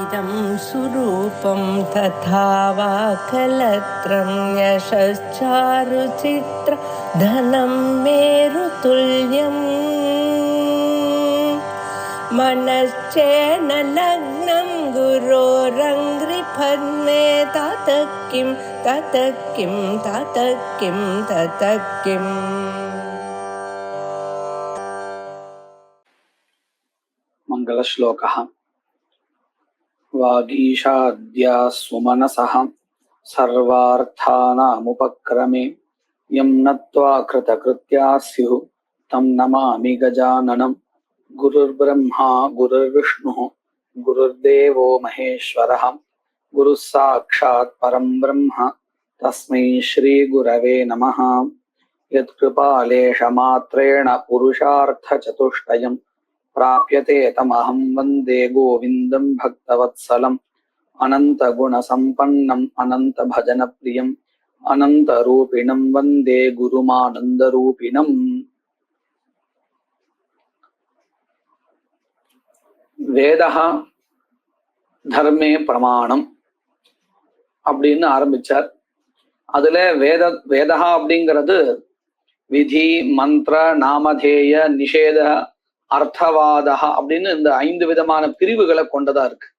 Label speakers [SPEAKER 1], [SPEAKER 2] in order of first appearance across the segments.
[SPEAKER 1] इदं सुरूपं तथा वा कलत्रं यशश्चारुचित्र धनं मेरुतुल्यम् मनश्चेन लग्नं गुरोरङ्घ्रिपद्मे ततः किं ततः किं ततः किं ततः किम्
[SPEAKER 2] मङ्गलश्लोकः वागीशाद्या सुमनसः सर्वार्थानामुपक्रमे यं नत्वा कृतकृत्या स्युः तं नमामि गजाननं गुरुर्ब्रह्मा गुरुर्विष्णुः गुरुर्देवो महेश्वरः गुरुः साक्षात् परं ब्रह्म तस्मै श्रीगुरवे नमः। यत्कृपालेशमात्रेण पुरुषार्थचतुष्टयं प्राप्यते तमहं वन्दे गोविन्दं भक्तवत्सलम् अनन्तगुणसम्पन्नम् अनन्तभजनप्रियम् अनन्तरूपिणं वन्दे गुरुमानन्दरूपिणम्। வேதஹ தர்மே பிரமாணம் அப்படின்னு ஆரம்பிச்சார். அதுல வேதஹா அப்படிங்கிறது விதி மந்திர நாமதேய நிஷேத அர்த்தவாதா அப்படின்னு இந்த 5 விதமான பிரிவுகளை கொண்டதா இருக்கு.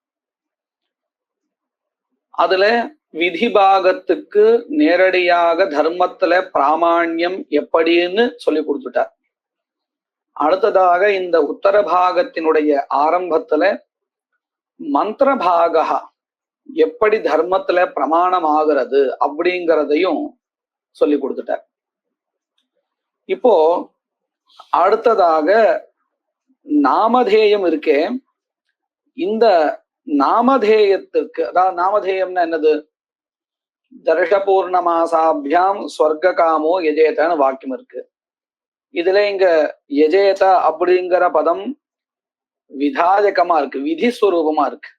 [SPEAKER 2] அதுல விதி பாகத்துக்கு நேரடியாக தர்மத்துல பிராமாண்யம் எப்படின்னு சொல்லி கொடுத்துட்டார். அடுத்ததாக இந்த உத்தர பாகத்தினுடைய ஆரம்பத்துல மந்திர பாகா எப்படி தர்மத்துல பிரமாணம் ஆகிறது அப்படிங்கிறதையும் சொல்லி கொடுத்துட்டார். இப்போ அடுத்ததாக நாமதேயம் இருக்கே, இந்த நாமதேயத்திற்கு, அதாவது நாமதேயம்னா என்னது? தர்ஷபூர்ணமாசாபியாம் ஸ்வர்க காமோ யஜேதன்னு வாக்கியம் இருக்கு. இதுல இங்க யஜேத அப்படிங்கிற பதம் விதாயகமா இருக்கு, விதிஸ்வரூபமா இருக்கு.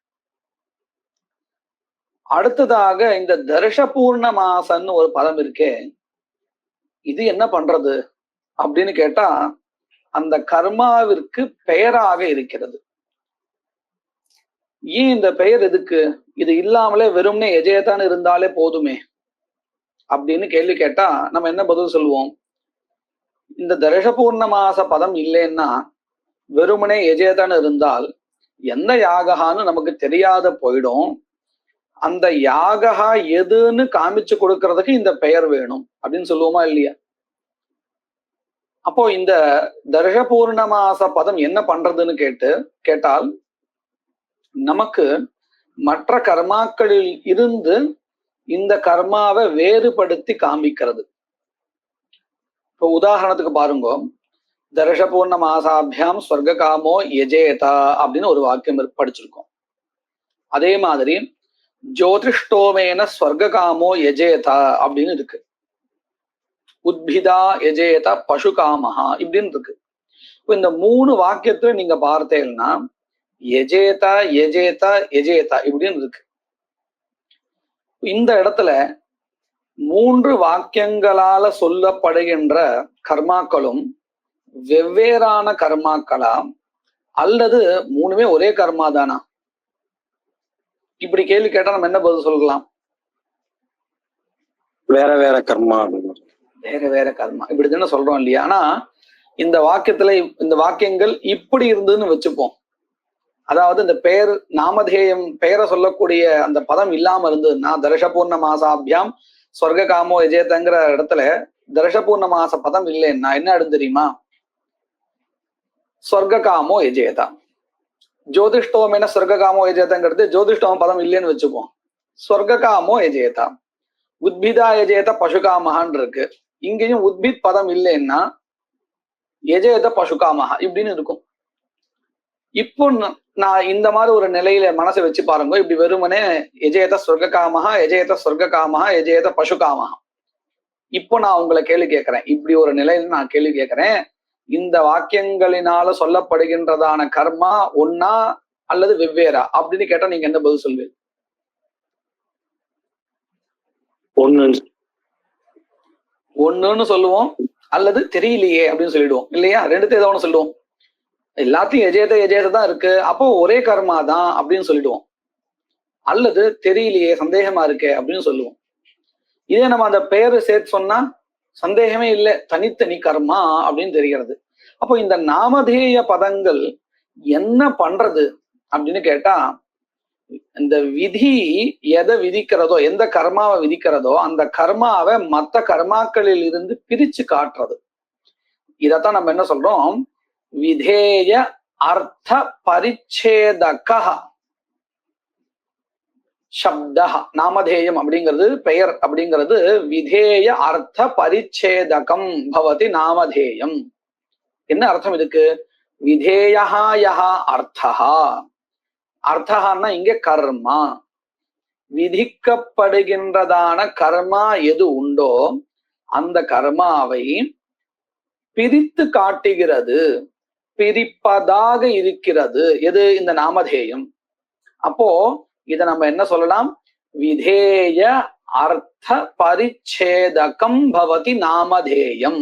[SPEAKER 2] அடுத்ததாக இந்த தர்ஷபூர்ண மாசன்னு ஒரு பதம் இருக்கே, இது என்ன பண்றது அப்படின்னு கேட்டா அந்த கர்மாவிற்கு பெயராக இருக்கிறது. ஏன் இந்த பெயர் எதுக்கு? இது இல்லாமலே வெறும்னே எஜேதான்னு இருந்தாலே போதுமே அப்படின்னு கேள்வி கேட்டா நம்ம என்ன பதில் சொல்லுவோம்? இந்த தர்ஷபூர்ண மாச பதம் இல்லைன்னா வெறுமனே எஜேதான்னு இருந்தால் எந்த யாககான்னு நமக்கு தெரியாத போயிடும். அந்த யாகா எதுன்னு காமிச்சு கொடுக்கறதுக்கு இந்த பெயர் வேணும் அப்படின்னு சொல்லுவோமா இல்லையா? அப்போ இந்த தர்ஷபூர்ணமாச பதம் என்ன பண்றதுன்னு கேட்டால் நமக்கு மற்ற கர்மாக்களில் இருந்து இந்த கர்மாவை வேறுபடுத்தி காமிக்கிறது. இப்போ உதாரணத்துக்கு பாருங்க, தர்ஷபூர்ணமாசாபியாம் ஸ்வர்க காமோ யஜேதா அப்படின்னு ஒரு வாக்கியம் படிச்சிருக்கோம். அதே மாதிரி ஜோதிஷ்டோமேன ஸ்வர்க காமோ யஜேதா அப்படின்னு இருக்கு. உத்பிதா யஜேத பசு காமஹா இப்படின்னு இருக்கு. இந்த 3 வாக்கியத்துல நீங்க பார்த்தேன்னா யஜேதா யஜேதா யஜேதா இப்படின்னு இருக்கு. இந்த இடத்துல 3 வாக்கியங்களால சொல்லப்படுகின்ற கர்மாக்களும் வெவ்வேறான கர்மாக்களா அல்லது 3மே ஒரே கர்மா தானா? இப்படி கேள்வி கேட்டா நம்ம என்ன பதில் சொல்லலாம்?
[SPEAKER 3] வேற வேற கர்மா,
[SPEAKER 2] வேற வேற கர்மா இப்படிதானே சொல்றோம் இல்லையா? ஆனா இந்த வாக்கியத்துல இந்த வாக்கியங்கள் இப்படி இருந்ததுன்னு வச்சுப்போம். அதாவது இந்த பெயர் நாமதேயம் பெயரை சொல்லக்கூடிய அந்த பதம் இல்லாம இருந்ததுன்னா தர்ஷபூர்ண மாசாபியாம் ஸ்வர்க காமோ யஜேதங்கிற இடத்துல தர்ஷபூர்ண மாச பதம் இல்லைன்னா என்ன ஆடும் தெரியுமா? ஸ்வர்க காமோ யஜேதா. ஜோதிஷ்டோமேன ஸ்வர்க காமோ யஜேதங்கிறது ஜோதிஷ்டோம பதம் இல்லைன்னு வச்சுப்போம். ஸ்வர்க காமோ யஜேதா. உத்பிதா யஜேத பசுகாமகான் இருக்கு. இங்கேயும் உத்பித் பதம் இல்லைன்னா யஜேத பசுகாமகா இப்படின்னு இருக்கும். இப்போ நான் இந்த மாதிரி ஒரு நிலையில மனசை வச்சு பாருங்க. இப்படி வெறுமனே யஜேத ஸ்வர்க காமஹா யஜேத ஸ்வர்க காமஹா யஜேத பசுகாமஹா. இப்போ நான் உங்களை கேள்வி கேட்கிறேன், இப்படி ஒரு நிலையில நான் கேள்வி கேட்கிறேன், இந்த வாக்கியங்களினால சொல்லப்படுகின்றதான கர்மா ஒன்னா அல்லது வெவ்வேறா அப்படின்னு கேட்டா நீங்க என்ன பதில் சொல்வீங்க? ஒண்ணுன்னு சொல்லுவோம், அல்லது தெரியலையே அப்படின்னு சொல்லிடுவோம் இல்லையா? ரெண்டுத்தையும் ஏதோ ஒண்ணு சொல்லுவோம். எல்லாத்தையும் எஜேத தான் இருக்கு, அப்போ ஒரே கர்மா தான் அப்படின்னு சொல்லிடுவோம். அல்லது தெரியலையே சந்தேகமா இருக்கே அப்படின்னு சொல்லுவோம். இதே நம்ம அந்த பெயரு சேர்த்து சொன்னா சந்தேகமே இல்லை, தனித்தனி கர்மா அப்படின்னு தெரிகிறது. அப்போ இந்த நாமதேய பதங்கள் என்ன பண்றது அப்படின்னு கேட்டா, இந்த விதி எதை விதிக்கிறதோ, எந்த கர்மாவை விதிக்கிறதோ அந்த கர்மாவை மற்ற கர்மாக்களில் இருந்து பிரிச்சு காட்டுறது. இதத்தான் நம்ம என்ன சொல்றோம், விதேய அர்த்த பரிச்சேதக சப்த. நாமதேயம் அப்படிங்கிறது பெயர் அப்படிங்கிறது விதேய அர்த்த பரிச்சேதகம் பவதி நாமதேயம். என்ன அர்த்தம் இதுக்கு? விதேயா யஹா அர்த்தஹா. அர்த்தஹான்னா இங்க கர்மா. விதிக்கப்படுகின்றதான கர்மா எது உண்டோ அந்த கர்மாவை பிரித்து காட்டுகிறது, பிரிப்பதாக இருக்கிறது எது? இந்த நாமதேயம். அப்போ இத நம்ம என்ன சொல்லலாம், விதேய அர்த்த பரிச்சேதகம் பவதி நாமதேயம்.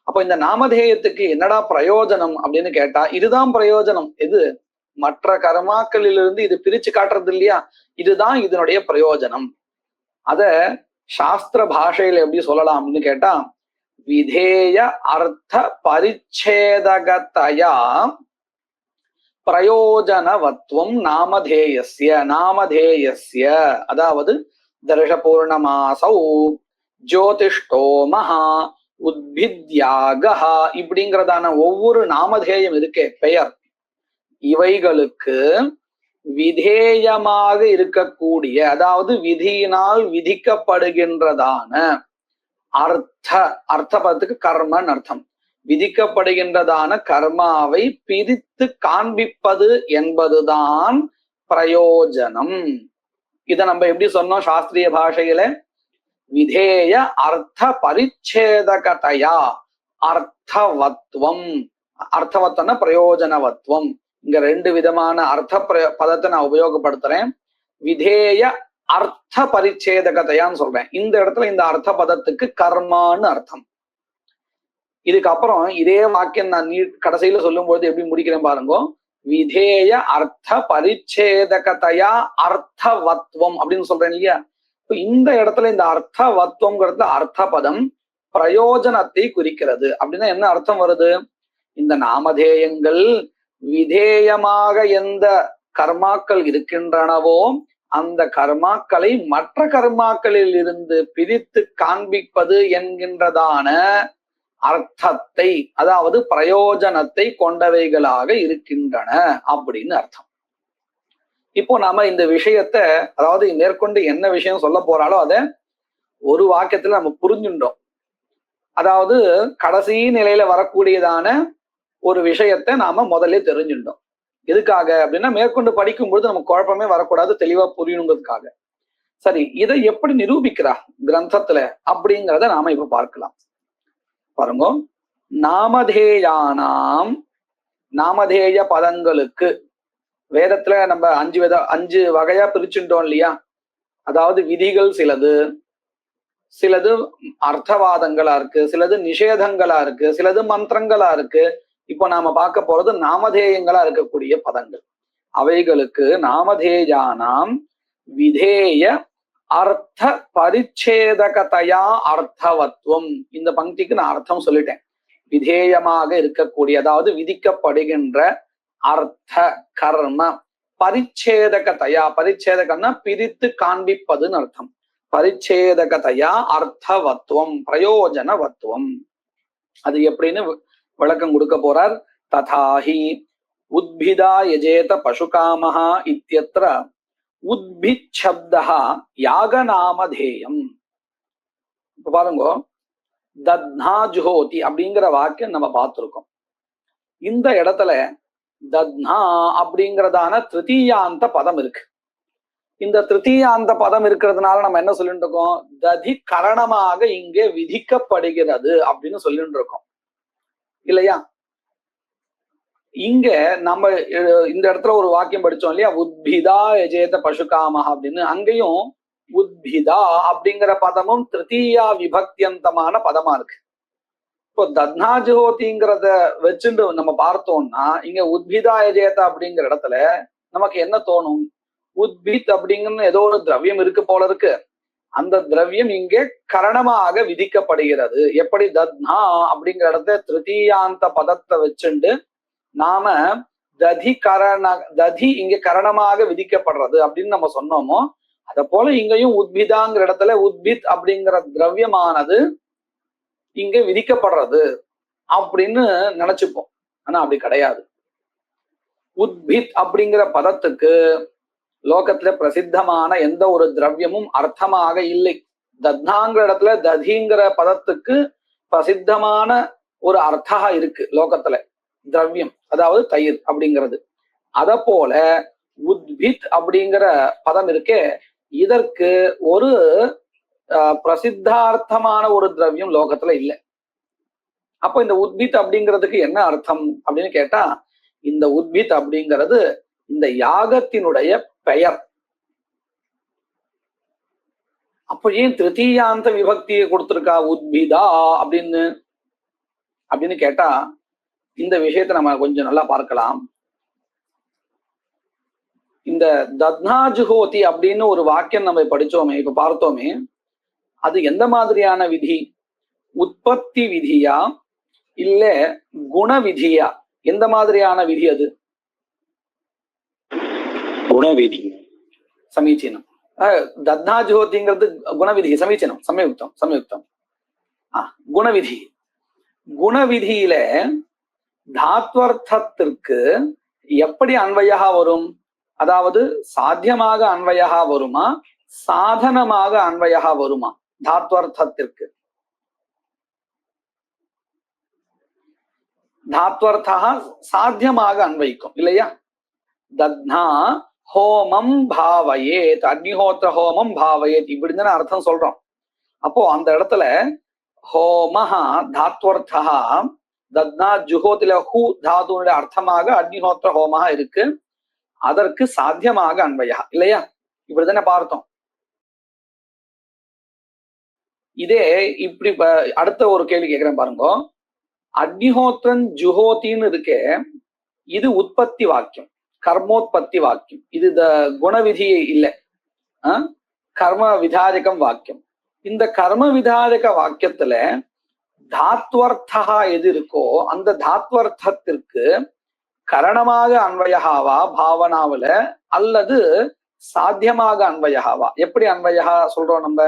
[SPEAKER 2] அப்போ இந்த நாமதேயத்துக்கு என்னடா பிரயோஜனம் அப்படின்னு கேட்டா, இதுதான் பிரயோஜனம். எது? மற்ற கர்மாக்களிலிருந்து இது பிரிச்சு காட்டுறது இல்லையா, இதுதான் இதனுடைய பிரயோஜனம். அத சாஸ்திர பாஷையில எப்படி சொல்லலாம் அப்படின்னு கேட்டா, விதேய அர்த்த பரிச்சேதகதயா பிரயோஜனவத்வம் நாமதேயஸ்ய. நாமதேயஸ்ய அதாவது தர்ஷபூர்ணமாசௌ ஜோதிஷ்டோமஹ உத்பித்யாகஹ இப்படிங்கிறதான ஒவ்வொரு நாமதேயம் இருக்கே, பெயர், இவைகளுக்கு விதேயமாக இருக்கக்கூடிய, அதாவது விதியினால் விதிக்கப்படுகின்றதான அர்த்த பதத்துக்கு கர்மன் அர்த்தம், விதிக்கப்படுகின்றதான கர்மாவை பிரித்து காண்பிப்பது என்பதுதான் பிரயோஜனம். இதை நம்ம எப்படி சொன்னோம் சாஸ்திரிய பாஷையில? விதேய அர்த்த பரிச்சேதகதயா அர்த்தவத்வம். அர்த்தவத்தன பிரயோஜனவத்வம். இங்க ரெண்டு விதமான அர்த்த பதத்தை நான் உபயோகப்படுத்துறேன். விதேய அர்த்த பரிச்சேதகதையான்னு சொல்றேன். இந்த இடத்துல இந்த அர்த்த பதத்துக்கு கர்மான்னு அர்த்தம். இதுக்கப்புறம் இதே வாக்கியம் நான் கடைசியில சொல்லும் பொழுது எப்படி முடிக்கிறேன் பாருங்க. விதேய அர்த்த பரிச்சேதகதையா அர்த்தவத்வம் அப்படின்னு சொல்றேன் இல்லையா. இப்ப இந்த இடத்துல இந்த அர்த்தவத்வம்ங்கிறது அர்த்த பதம் பிரயோஜனத்தை குறிக்கிறது. அப்படின்னா என்ன அர்த்தம் வருது? இந்த நாமதேயங்கள் விதேயமாக எந்த கர்மாக்கள் இருக்கின்றனவோ அந்த கர்மாக்களை மற்ற கர்மாக்களில் இருந்து பிரித்து காண்பிப்பது என்கின்றதான அர்த்தத்தை, அதாவது பிரயோஜனத்தை கொண்டவைகளாக இருக்கின்றன அப்படின்னு அர்த்தம். இப்போ நாம இந்த விஷயத்த, அதாவது மேற்கொண்டு என்ன விஷயம் சொல்ல போறாலோ அதை ஒரு வாக்கியத்துல நம்ம புரிஞ்சுட்டோம். அதாவது கடைசி நிலையில வரக்கூடியதான ஒரு விஷயத்தை நாம முதல்ல தெரிஞ்சுட்டோம். எதுக்காக அப்படின்னா, மேற்கொண்டு படிக்கும் பொழுது நமக்கு குழப்பமே வரக்கூடாது, தெளிவா புரியணுங்கிறதுக்காக. சரி, இதை எப்படி நிரூபிக்கிறா கிரந்தத்துல அப்படிங்கிறத நாம இப்ப பார்க்கலாம். பாருங்க, நாமதேயானாம், நாமதேய பதங்களுக்கு வேதத்துல நம்ம அஞ்சு வகையா பிரிச்சுட்டோம் இல்லையா. அதாவது விதிகள் சிலது, சிலது அர்த்தவாதங்களா இருக்கு, சிலது நிஷேதங்களா இருக்கு, சிலது மந்திரங்களா இருக்கு. இப்போ நாம பார்க்க போறது நாமதேயங்களா இருக்கக்கூடிய பதங்கள். அவைகளுக்கு நாமதேயானாம் விதேய அர்த்த பரிச்சேதகதையா அர்த்தவத்வம். இந்த பங்கிக்கு நான் அர்த்தம் சொல்லிட்டேன். விதேயமாக இருக்கக்கூடிய, அதாவது விதிக்கப்படுகின்ற அர்த்த கர்ம பரிச்சேதகதையா, பரிச்சேதகம்னா பிரித்து காண்பிப்பதுன்னு அர்த்தம். பரிச்சேதகதையா அர்த்தவத்வம் பிரயோஜனவத்வம். அது எப்படின்னு விளக்கம் கொடுக்க போறார். ததாஹி உத்பிதா யஜேத பசுகாமஹா இத்யத்ர உத்பித் சப்தஹ யாகநாமதேயம். இப்ப பாருங்க, தத்னா ஜுஹோதி அப்படிங்கிற வாக்கியம் நம்ம பார்த்திருக்கோம். இந்த இடத்துல தத்னா அப்படிங்கிறதான திருத்தீயாந்த பதம் இருக்கு. இந்த திருத்தீயாந்த பதம் இருக்கிறதுனால நம்ம என்ன சொல்லிட்டு இருக்கோம், ததி கரணமாக இங்கே விதிக்கப்படுகிறது அப்படின்னு சொல்லிட்டு இருக்கோம் இல்லையா. இங்க நம்ம இந்த இடத்துல ஒரு வாக்கியம் படிச்சோம் இல்லையா, உத்பிதா யஜேத பசுகாமஹ அப்படின்னு. அங்கேயும் உத்பிதா அப்படிங்கிற பதமும் திருத்தீயா விபக்தியந்தமான பதமா இருக்கு. இப்போ தத்னா ஜுஹோதிங்கிறத வச்சுட்டு நம்ம பார்த்தோம்னா, இங்க உத்பிதா யஜேத அப்படிங்கிற இடத்துல நமக்கு என்ன தோணும், உத்பித் அப்படிங்கிற ஏதோ ஒரு திரவியம் இருக்கு போல இருக்கு. அந்த திரவியம் இங்கே கரணமாக விதிக்கப்படுகிறது. எப்படி தத்னா அப்படிங்கிற இடத்த திருத்தீயாந்த பதத்தை வச்சுண்டு நாம ததி இங்க கரணமாக விதிக்கப்படுறது அப்படின்னு நம்ம சொன்னோமோ, அத போல இங்கேயும் உத்பிதாங்கிற இடத்துல உத்பித் அப்படிங்கிற திரவியமானது இங்க விதிக்கப்படுறது அப்படின்னு நினைச்சுப்போம். ஆனா அப்படி கிடையாது. உத்பித் அப்படிங்கிற பதத்துக்கு லோகத்துல பிரசித்தமான எந்த ஒரு திரவியமும் அர்த்தமாக இல்லை. தத்னாங்கிற இடத்துல ததிங்கிற பதத்துக்கு பிரசித்தமான ஒரு அர்த்தா இருக்கு லோகத்துல, திரவியம், அதாவது தயிர் அப்படிங்கிறது. அத போல உத்பித் அப்படிங்கிற பதம் இருக்கே, இதற்கு ஒரு பிரசித்தார்த்தமான ஒரு திரவியம் லோகத்துல இல்லை. அப்ப இந்த உத்பித் அப்படிங்கிறதுக்கு என்ன அர்த்தம் அப்படின்னு கேட்டா, இந்த உத்பித் அப்படிங்கிறது இந்த யாகத்தினுடைய பெயர். அப்ப ஏன் திருத்தீயாந்த விபக்தியை கொடுத்திருக்கா உத்பிதா அப்படின்னு கேட்டா, இந்த விஷயத்தை நம்ம கொஞ்சம் நல்லா பார்க்கலாம். இந்த தத்னா ஜுஹோதி அப்படின்னு ஒரு வாக்கியம் நம்ம படிச்சோமே, இப்ப பார்த்தோமே, அது எந்த மாதிரியான விதி? உற்பத்தி விதியா இல்ல குண விதியா? எந்த மாதிரியான விதி அது?
[SPEAKER 3] குணவிதி.
[SPEAKER 2] சமீச்சீனம். தத்னா ஜுஹோதிங்கிறது குணவிதி. சமீச்சீனம், சமயுக்தம். குணவிதி. குணவிதியில தாத்வர்த்தத்திற்கு எப்படி அன்வயா வரும்? அதாவது சாத்தியமாக அன்வயா வருமா, சாதனமாக அன்வயா வருமா? தாத்வர்த்தத்திற்கு தாத்வர்த்தா சாத்தியமாக அன்வைக்கும் இல்லையா? தத்னா ஹோமம் பாவயேத், அக்னிஹோத்திர ஹோமம் பாவயேத், இப்படின்னு அர்த்தம் சொல்றோம். அப்போ அந்த இடத்துல ஹோமஹா தாத்வர்த்தா தத்னா ஜுஹோத்தில ஹூ தாதுனுடைய அர்த்தமாக அக்னிஹோத்திர ஹோமஹா இருக்கு. அதற்கு சாத்தியமாக அன்வயா இல்லையா? இப்படிதானே பார்த்தோம். இதே இப்படி அடுத்த ஒரு கேள்வி கேட்கிறேன் பாருங்க. அக்னிஹோத்திரன் ஜுஹோத்தின்னு இருக்கே, இது உற்பத்தி வாக்கியம், கர்மோத்பத்தி வாக்கியம். இது குணவிதி இல்லை, கர்ம விதாரகம் வாக்கியம். இந்த கர்ம விதாரக வாக்கியத்துல தாத்வர்த்தா எது இருக்கோ அந்த தாத்வர்த்தத்திற்கு கரணமாக அன்வயகாவா பாவனாவில அல்லது சாத்தியமாக அன்வயகாவா? எப்படி அன்வயா சொல்றோம் நம்ம?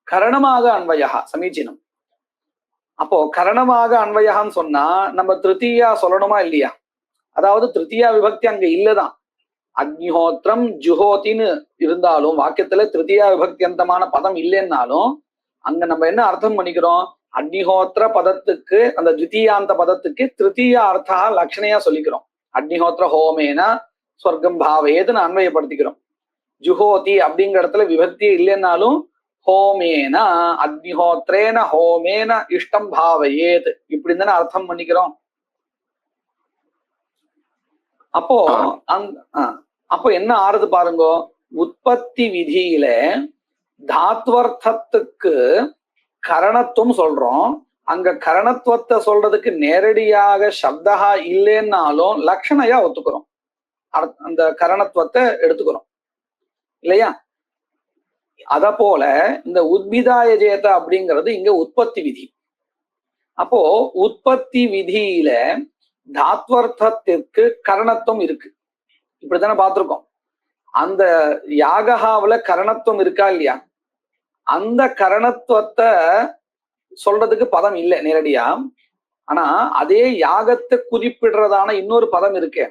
[SPEAKER 2] கரணமாக அன்வயா. சமீச்சீனம். அப்போ கரணமாக அன்வயான்னு சொன்னா நம்ம திருத்தீயா சொல்லணுமா இல்லையா? அதாவது திருத்தீயா விபக்தி அங்க இல்லதான். அக்னிஹோத்திரம் ஜுஹோத்தின்னு இருந்தாலும் வாக்கியத்துல திருத்தீயா விபக்தி அந்தமான பதம் இல்லைன்னாலும் அங்க நம்ம என்ன அர்த்தம் பண்ணிக்கிறோம்? அக்னிஹோத்திர பதத்துக்கு, அந்த த்விதீயாந்த பதத்துக்கு திருத்தீய அர்த்தா லட்சணையா சொல்லிக்கிறோம். அக்னிஹோத்திர ஹோமேன சொர்க்கம் பாவயேதுன்னு அன்வயப்படுத்திக்கிறோம். ஜுஹோதி அப்படிங்கிற இடத்துல விபக்தி இல்லைன்னாலும் ஹோமேன அக்னிஹோத்ரேன ஹோமேன இஷ்டம் பாவயேத் இப்படி தானே அர்த்தம் பண்ணிக்கிறோம். அப்போ என்ன ஆறுது பாருங்க. உற்பத்தி விதியில தாத்வர்த்தத்துக்கு கரணத்துவம் சொல்றோம். அங்க கரணத்துவத்தை சொல்றதுக்கு நேரடியாக சப்தா இல்லைன்னாலும் லட்சணையா ஒத்துக்கிறோம். அந்த கரணத்துவத்தை எடுத்துக்கிறோம் இல்லையா? அத போல இந்த உத்பிதாய ஜேத அப்படிங்கிறது இங்க உற்பத்தி விதி. அப்போ உற்பத்தி விதியில தாத்வர்த்தத்திற்கு கரணத்துவம் இருக்கு. இப்படித்தானே பார்த்திருக்கோம். அந்த யாகாவில கரணத்துவம் இருக்கா இல்லையா? அந்த கரணத்துவத்தை சொல்றதுக்கு பதம் இல்லை நேரடியா. ஆனா அதே யாகத்தை குறிப்பிடுறதான இன்னொரு பதம் இருக்கே,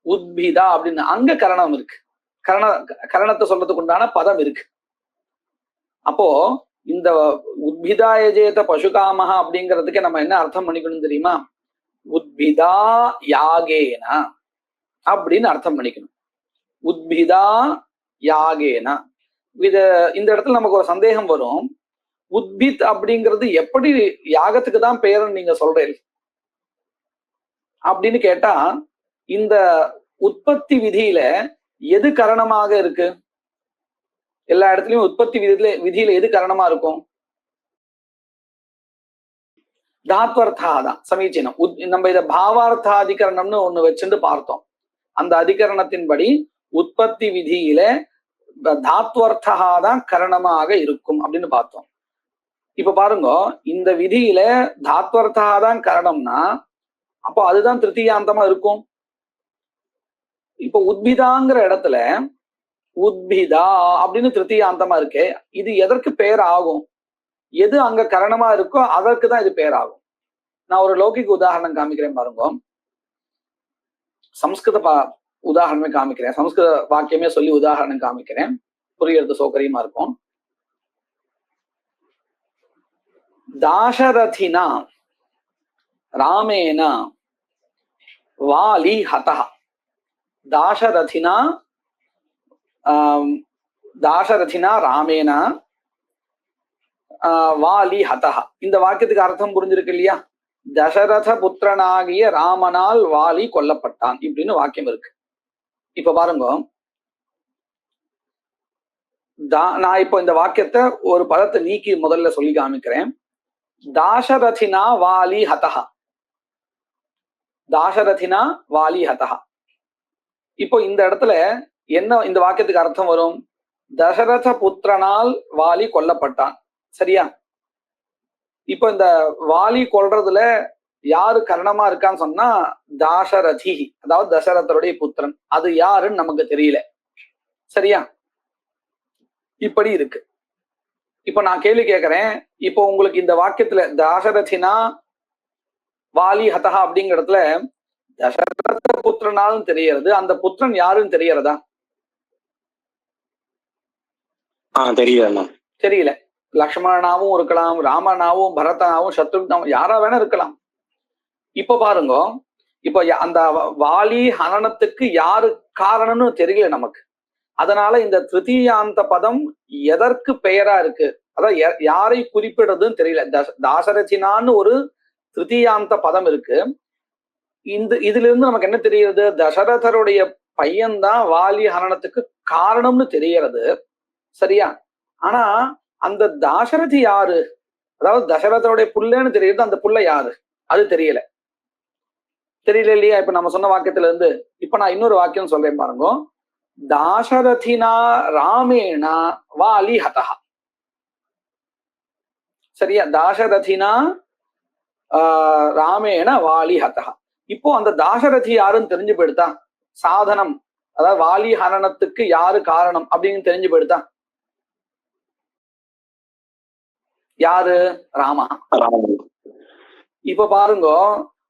[SPEAKER 2] உத்பிதா அப்படின்னு, அங்க கரணம் இருக்கு. கரணத்தை சொல்றதுக்கு உண்டான பதம் இருக்கு. அப்போ இந்த உத்பிதாயஜேத பசுகாமஹா அப்படிங்கிறதுக்கு நம்ம என்ன அர்த்தம் பண்ணிக்கணும் தெரியுமா? உத்பிதா யாகேன அப்படின்னு அர்த்தம் பண்ணிக்கணும். உத்பிதா யாகேன. இந்த இடத்துல நமக்கு ஒரு சந்தேகம் வரும். உத்பித் அப்படிங்கிறது எப்படி யாகத்துக்கு தான் பெயர்னு நீங்க சொல்றீங்க அப்படின்னு கேட்டா, இந்த உற்பத்தி விதியில எது கரணமாக இருக்கு? எல்லா இடத்துலயும் உற்பத்தி விதியில எது கரணமா இருக்கும்? தாத்வர்த்தாதான் சமீச்சீனம். நம்ம இதை பாவார்த்தாதிகரணம்னு ஒண்ணு வச்சுட்டு பார்த்தோம். அந்த அதிகரணத்தின்படி உற்பத்தி விதியில தாத்வர்த்தகாதான் கரணமாக இருக்கும் அப்படின்னு பார்த்தோம். இப்ப பாருங்க, இந்த விதியில தாத்வர்த்தகாதான் கரணம்னா அப்போ அதுதான் திருத்தீயாந்தமா இருக்கும். இப்போ உத்பிதாங்கிற இடத்துல உத்பிதா அப்படின்னு திருத்தீயாந்தமா இருக்கு. இது எதற்கு பெயர் ஆகும்? எது அங்க கரணமா இருக்கோ அதற்கு தான் இது பெயர் ஆகும். நான் ஒரு லௌகிக உதாரணம் காமிக்கிறேன் பாருங்க. சம்ஸ்கிருத உதாரணமே காமிக்கிறேன், சம்ஸ்கிருத வாக்கியமே சொல்லி உதாரணம் காமிக்கிறேன், புரியறது சௌகரியமா இருக்கும். தாசரதினா ராமேன வாலி ஹதஹ. தாசரதினா தாசரதினா ராமேன வாலி ஹதஹ. இந்த வாக்கியத்துக்கு அர்த்தம் புரிஞ்சிருக்கு இல்லையா? தசரத புத்திரனாகிய ராமனால் வாலி கொல்லப்பட்டான் இப்படின்னு வாக்கியம் இருக்கு. இப்ப பாருங்க, நான் இப்போ இந்த வாக்கியத்தை ஒரு பதத்தை நீக்கி முதல்ல சொல்லி காமிக்கிறேன். தாசரதினா வாலி ஹதஹ, தாசரதினா வாலி ஹதஹ. இப்போ இந்த இடத்துல என்ன இந்த வாக்கியத்துக்கு அர்த்தம் வரும்? தசரத புத்திரனால் வாலி கொல்லப்பட்டான். சரியா? இப்போ இந்த வாலி கொல்றதுல யாரு கரணமா இருக்கான்னு சொன்னா தாசரதி, அதாவது தசரதருடைய புத்திரன். அது யாருன்னு நமக்கு தெரியல. சரியா? இப்படி இருக்கு. இப்ப நான் கேள்வி கேட்கிறேன், இப்போ உங்களுக்கு இந்த வாக்கியத்துல தாசரதினா வாலி ஹதஹா அப்படிங்கிற இடத்துல தசரத புத்திரனாலும் தெரியறது, அந்த புத்திரன் யாருன்னு தெரியறதா? தெரியல. லக்ஷ்மணனாவும் இருக்கலாம், ராமனாவும், பரதனாவும், சத்ருக்னாவும், யாரா வேணா இருக்கலாம். இப்ப பாருங்க, இப்ப அந்த வாலி ஹனனத்துக்கு யாரு காரணம்னு தெரியல நமக்கு. அதனால இந்த திருத்தீயாந்த பதம் எதற்கு பெயரா இருக்கு, அதான் யாரை குறிப்பிடுறதுன்னு தெரியல. தாசரதினான்னு ஒரு திருத்தீயாந்த பதம் இருக்கு. இதுல இருந்து நமக்கு என்ன தெரியுது? தசரதருடைய பையன்தான் வாலி ஹனனத்துக்கு காரணம்னு தெரியறது. சரியா? ஆனா அந்த தாசரதி யாரு, அதாவது தசரதருடைய புள்ளன்னு தெரியுது, அந்த புள்ள யாரு அது தெரியல. இல்லையா? இப்ப நம்ம சொன்ன வாக்கியத்துல இருந்து இப்ப நான் இன்னொரு வாக்கியம் சொல்றேன் பாருங்க. தாசரதினா ராமேண வாலி ஹதஹ. சரியா? தாசரதினா ராமேண வாலி ஹதஹ. இப்போ அந்த தாசரதி யாருன்னு தெரிஞ்சு போயிடுதா? சாதனம், அதாவது வாலி ஹனனத்துக்கு யாரு காரணம் அப்படின்னு தெரிஞ்சு போயிடுதா? யாரு? ராமா. இப்ப பாருங்க,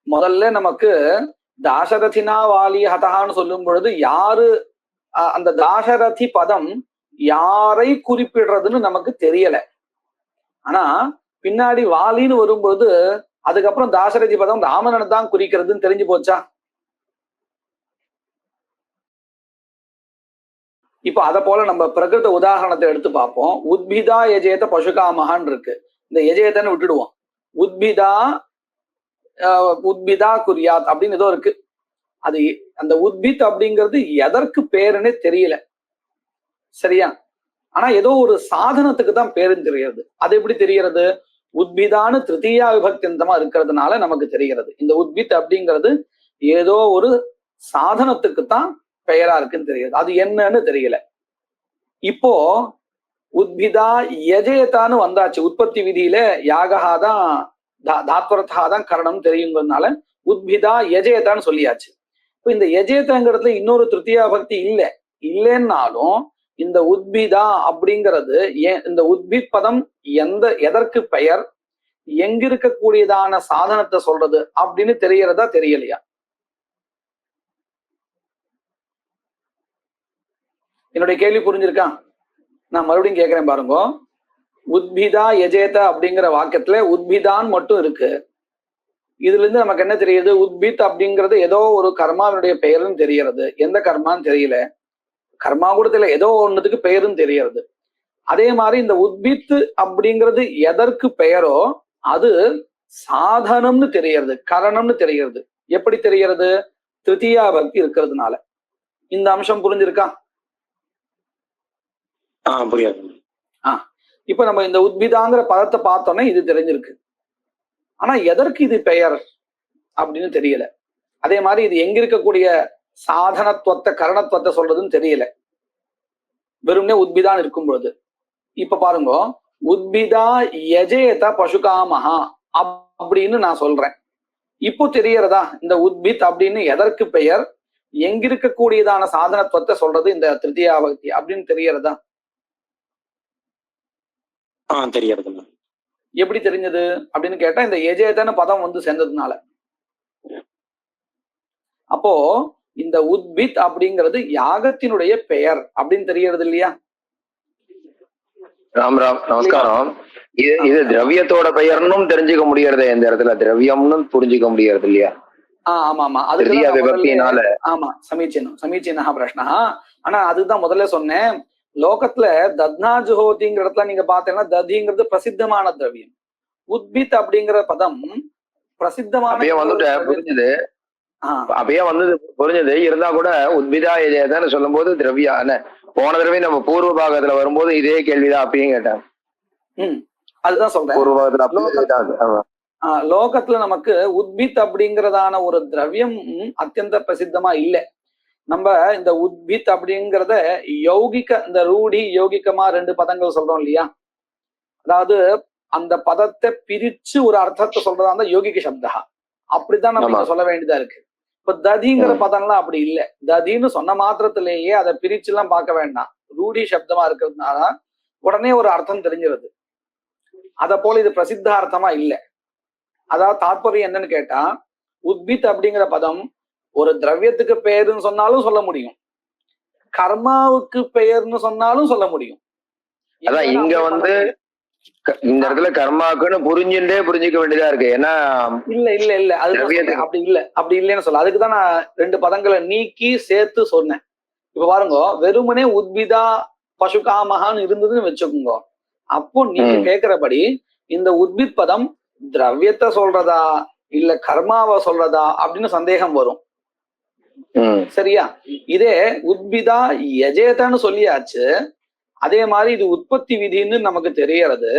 [SPEAKER 2] முதல்ல நமக்கு தாசரதினா வாலி ஹதஹான்னு சொல்லும் பொழுது யாரு, அந்த தாசரதி பதம் யாரை குறிப்பிடுறதுன்னு நமக்கு தெரியல. ஆனா பின்னாடி வாலின்னு வரும்போது அதுக்கப்புறம் தாசரதி பதம் ராமனை தான் குறிக்கிறதுன்னு தெரிஞ்சு போச்சா? இப்ப அத போல நம்ம பிரகிருத உதாரணத்தை எடுத்து பார்ப்போம். உத்பிதா யஜேத பசுகாமகான் இருக்கு. இந்த யஜேதன்னு விட்டுடுவோம். உத்பிதா குறியாத் அப்படின்னு ஏதோ இருக்கு. அது அந்த உத்பித் அப்படிங்கிறது எதற்கு பேருன்னே தெரியல. சரியா? ஆனா ஏதோ ஒரு சாதனத்துக்கு தான் பேருன்னு தெரிகிறது. அது எப்படி தெரிகிறது? உத்பிதான்னு திருத்தீயா விபக்தியந்தமா இருக்கிறதுனால நமக்கு தெரிகிறது. இந்த உத்பித் அப்படிங்கிறது ஏதோ ஒரு சாதனத்துக்கு தான் பெயரா இருக்குன்னு தெரியுது. அது என்னன்னு தெரியல. இப்போ உத்பிதா யஜேதான்னு வந்தாச்சு. உற்பத்தி விதியில யாகஹாதான் தாத்வர்த்தாதான் கரணம் தெரியுங்கிறதுனால உத்பிதா யஜேதான்னு சொல்லியாச்சு. இப்போ இந்த யஜேதாங்கிறதுல இன்னொரு திருத்தீயா விபக்தி இல்லைன்னாலும் இந்த உத்பிதா அப்படிங்கிறது இந்த உத்பித் பதம் எதற்கு பெயர், எங்கிருக்கக்கூடியதான சாதனத்தை சொல்றது அப்படின்னு தெரியறதா தெரியலையா? என்னுடைய கேள்வி புரிஞ்சிருக்கா? நான் மறுபடியும் கேட்கிறேன் பாருங்க. உத்பிதா யஜேத அப்படிங்கிற வாக்கியத்துல உத்பிதான் மட்டும் இருக்கு. இதுல இருந்து நமக்கு என்ன தெரியுது? உத்பித் அப்படிங்கிறது ஏதோ ஒரு கர்மாவினுடைய பெயர்னு தெரியறது. எந்த கர்மான்னு தெரியல, கர்மா கூட தெரியல, ஏதோ ஒன்னுக்கு பெயரும் தெரியறது. அதே மாதிரி இந்த உத்பித் அப்படிங்கிறது எதற்கு பெயரோ அது சாதனம்னு தெரியறது, கரணம்னு தெரியறது. எப்படி தெரியறது? திருத்தீயா பக்தி இருக்கிறதுனால. இந்த அம்சம் புரிஞ்சிருக்கா?
[SPEAKER 3] புரியாது.
[SPEAKER 2] இப்ப நம்ம இந்த உத்பிதாங்கிற பதத்தை பார்த்தோன்னே இது தெரிஞ்சிருக்கு. ஆனா எதற்கு இது பெயர் அப்படின்னு தெரியல. அதே மாதிரி இது எங்க இருக்கக்கூடிய சாதனத்துவத்தை கரணத்துவத்தை சொல்றதுன்னு தெரியல. வெறும்னே உத்பிதான் இருக்கும் பொழுது. இப்ப பாருங்க, உத்பிதா யஜேத பசுகாமஹா அப்படின்னு நான் சொல்றேன். இப்போ தெரியறதா இந்த உத்பித் அப்படின்னு எதற்கு பெயர், எங்கிருக்கக்கூடியதான சாதனத்துவத்தை சொல்றது இந்த திருத்தியா பக்தி அப்படின்னு தெரியறதா?
[SPEAKER 3] தெரியறது.
[SPEAKER 2] எப்படி தெரிஞ்சது அப்படின்னு கேட்டா இந்த எஜேதன பதம் வந்து சேர்ந்ததுனால. அப்போ இந்த உத்பித் அப்படிங்கிறது யாகத்தினுடைய பெயர் அப்படின்னு தெரியறது இல்லையா?
[SPEAKER 4] ராம் ராம் நமஸ்காரம். இது திரவியத்தோட பெயர்னும் தெரிஞ்சுக்க முடியறது, இந்த இடத்துல திரவியம்னு புரிஞ்சுக்க முடியறது இல்லையா?
[SPEAKER 2] ஆமா ஆமா,
[SPEAKER 4] விபக்தினால.
[SPEAKER 2] ஆமா, சமீச்சீனா பிரஷ்னா. ஆனா அதுதான் முதல்ல சொன்னேன், லோகத்துல தத்னா ஜுஹோதிங்கிற இடத்துல நீங்க பாத்தீங்கன்னா ததிங்கிறது பிரசித்தமான திரவியம். உத்பித் அப்படிங்கிற பதம் பிரசித்தமான
[SPEAKER 4] புரிஞ்சுது, அப்பயே வந்தது புரிஞ்சது. இருந்தா கூட உத்பிதா எஜேதான்னு சொல்லும் போது திரவியா போன தடவை நம்ம பூர்வ பாகத்துல வரும்போது இதே கேள்விதான் அப்படின்னு கேட்டேன்.
[SPEAKER 2] அதுதான் சொல்றேன்,
[SPEAKER 4] பூர்வ பாகத்துல
[SPEAKER 2] லோகத்துல நமக்கு உத்பித் அப்படிங்கறதான ஒரு திரவியம் அத்தியந்த பிரசித்தமா இல்லை. நம்ம இந்த உத்பித் அப்படிங்கிறத யௌகிக, இந்த ரூடி யௌகிகமா 2 பதங்கள் சொல்றோம் இல்லையா? அதாவது அந்த பதத்தை பிரிச்சு ஒரு அர்த்தத்தை சொல்றதா இருந்தா யோகிக சப்தா, அப்படித்தான் நம்ம சொல்ல வேண்டியதா இருக்கு. இப்ப ததிங்கிற பதம்லாம் அப்படி இல்லை. ததின்னு சொன்ன மாத்திரத்திலேயே அதை பிரிச்சு எல்லாம் பார்க்க வேண்டாம். ரூடி சப்தமா இருக்கிறதுனால உடனே ஒரு அர்த்தம் தெரிஞ்சிருது. அத போல இது பிரசித்த அர்த்தமா இல்லை. அதாவது தாற்பயம் என்னன்னு கேட்டா, உத்பித் அப்படிங்கிற பதம் ஒரு திரவியத்துக்கு பெயர்னு சொன்னாலும் சொல்ல முடியும், கர்மாவுக்கு பெயர்னு சொன்னாலும் சொல்ல முடியும்.
[SPEAKER 4] அதான் இங்க வந்து இந்த இடத்துல கர்மாக்குன்னு புரிஞ்சுக்க வேண்டியதா இருக்கு. ஏன்னா
[SPEAKER 2] இல்ல அப்படி இல்லைன்னு சொல்ல. அதுக்குதான் நான் 2 பதங்களை நீக்கி சேர்த்து சொன்னேன். இப்ப பாருங்க, வெறுமனே உத்பிதா பசுகாமகான்னு இருந்ததுன்னு வச்சுக்கோங்க. அப்போ நீங்க கேட்கிறபடி இந்த உத்பித் பதம் திரவியத்தை சொல்றதா இல்ல கர்மாவை சொல்றதா அப்படின்னு சந்தேகம் வரும். சரியா? இதே உத்பிதா யஜேதன்னு சொல்லியாச்சு. அதே மாதிரி இது உற்பத்தி விதின்னு நமக்கு தெரியறது.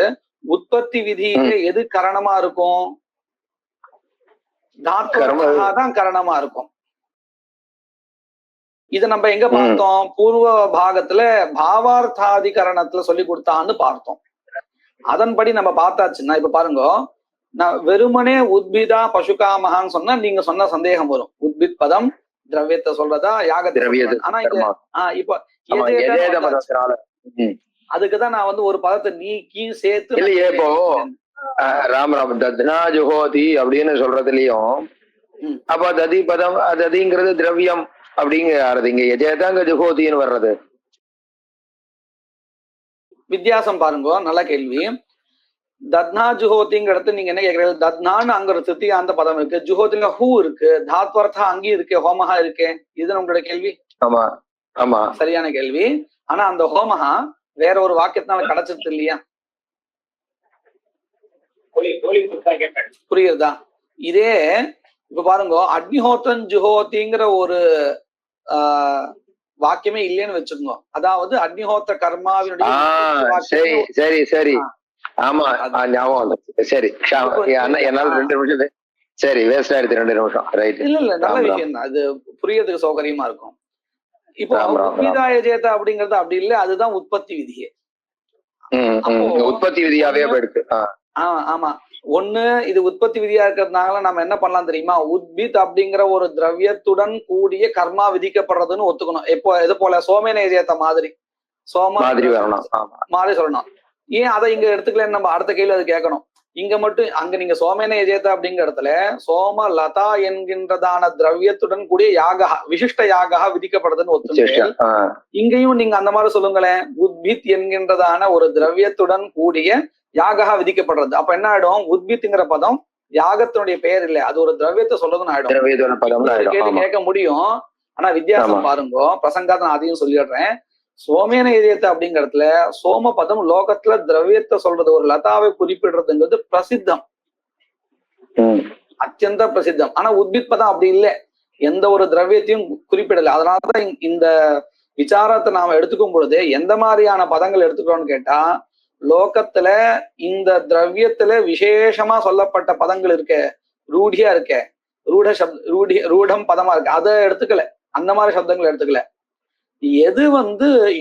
[SPEAKER 2] உற்பத்தி விதியில எது கரணமா இருக்கும்? தான் கரணமா இருக்கும். இத நம்ம எங்க பார்த்தோம்? பூர்வ பாகத்துல பாவார்த்தாதிகரணத்துல சொல்லி கொடுத்தான்னு பார்த்தோம். அதன்படி நம்ம பார்த்தாச்சுன்னா இப்ப பாருங்க, நான் வெறுமனே உத்பிதா பசுகாமகான்னு சொன்னா நீங்க சொன்ன சந்தேகம் வரும். உத்பித் பதம் திரவியத்தை சொல்றதா யாகத்தை? ஆனா இப்ப அதுக்குதான் நான் வந்து ஒரு பதத்தை நீக்கி சேர்த்து
[SPEAKER 4] இல்லையே. இப்போ ராம் தத்னா ஜுஹோதி அப்படின்னு சொல்றதுலயும் அப்ப ததி பதம், ததிங்கிறது திரவியம் அப்படிங்கிறது, இங்க எஜேதாங்க ஜுஹோதின்னு வர்றது
[SPEAKER 2] வித்தியாசம் பாருங்க. நல்ல கேள்வி. தத்னா ஜுஹோதிங்கிறது நீங்க என்ன கேக்குறீங்க? தத்னான்னு அங்க ஒரு திருத்தியாந்த பதம் இருக்கு, ஜுஹோதிங்க ஹூ இருக்கு, தாத்வர்த்தா அங்கேயும் இருக்கு, ஹோமஹா இருக்கு. இதுதான் உங்களோட கேள்வி.
[SPEAKER 4] ஆமா ஆமா,
[SPEAKER 2] சரியான கேள்வி. ஆனா அந்த ஹோமஹா வேற ஒரு வாக்கியத்தினால கிடைச்சிருது இல்லையா? புரியுதா? இதே இப்ப பாருங்க, அக்னிஹோத்திரன் ஜுஹோதிங்கிற ஒரு வாக்கியமே இல்லைன்னு வச்சுக்கோங்க. அதாவது அக்னிஹோத்திர கர்மாவினுடைய
[SPEAKER 4] சரி சரி ஆமா ஞாபகம் வந்துச்சு. சரி என்னால 2 நிமிஷம் சரி வேஸ்ட் ஆயிடுச்சு. 2 நிமிஷம் ரைட்.
[SPEAKER 2] இல்ல நல்ல விஷயம் தான், அது புரியறதுக்கு சௌகரியமா இருக்கும். இப்போ உத்பிதாயஜேத அப்படிங்கறது அப்படி இல்ல, அதுதான் உற்பத்தி விதியே.
[SPEAKER 4] உற்பத்தி விதியாவே இருக்கு.
[SPEAKER 2] ஆமா, ஒண்ணு இது உற்பத்தி விதியா இருக்கிறதுனால நம்ம என்ன பண்ணலாம் தெரியுமா? உத்பித் அப்படிங்கிற ஒரு திரவியத்துடன் கூடிய கர்மா விதிக்கப்படுறதுன்னு ஒத்துக்கணும். எப்போ எது போல சோமேனேஜேத்த மாதிரி மாதிரி சொல்லணும். ஏன் அதை இங்க எடுத்துக்கலன்னு நம்ம அடுத்த கேள்வி அது கேட்கணும். இங்க மட்டும் அங்க நீங்க சோமேன எஜேதா அப்படிங்கிற இடத்துல சோம லதா என்கின்றதான திரவியத்துடன் கூடிய யாக விசிஷ்ட யாக விதிக்கப்படுதுன்னு ஒத்துங்க. இங்கேயும் நீங்க அந்த மாதிரி சொல்லுங்களேன், உத்பித் என்கின்றதான ஒரு திரவியத்துடன் கூடிய யாக விதிக்கப்படுறது. அப்ப என்ன ஆயிடும்? உத்பித்ங்கிற பதம் யாகத்தினுடைய பெயர் இல்லை, அது ஒரு திரவியத்தை சொல்றதுன்னு ஆயிடும். கேள்வி கேட்க முடியும். ஆனா வித்தியாசம் பாருங்க, பிரசங்காத நான் அதையும் சொல்லிடுறேன். சோமேன எஜேத்த அப்படிங்கிறதுல சோம பதம் லோகத்துல திரவியத்தை சொல்றது, ஒரு லதாவை குறிப்பிடுறதுங்கிறது பிரசித்தம், அத்தியந்த பிரசித்தம். ஆனா உத்பித் பதம் அப்படி இல்லை, எந்த ஒரு திரவியத்தையும் குறிப்பிடல. அதனாலதான் இந்த விசாரத்தை நாம எடுத்துக்கும் பொழுது எந்த மாதிரியான பதங்கள் எடுத்துக்கிறோம்னு கேட்டா, லோகத்துல இந்த திரவியத்துல விசேஷமா சொல்லப்பட்ட பதங்கள் இருக்க, ரூಢியா இருக்க, ரூடம் பதமா இருக்கு, அதை எடுத்துக்கல. அந்த மாதிரி சப்தங்களை எடுத்துக்கல. எது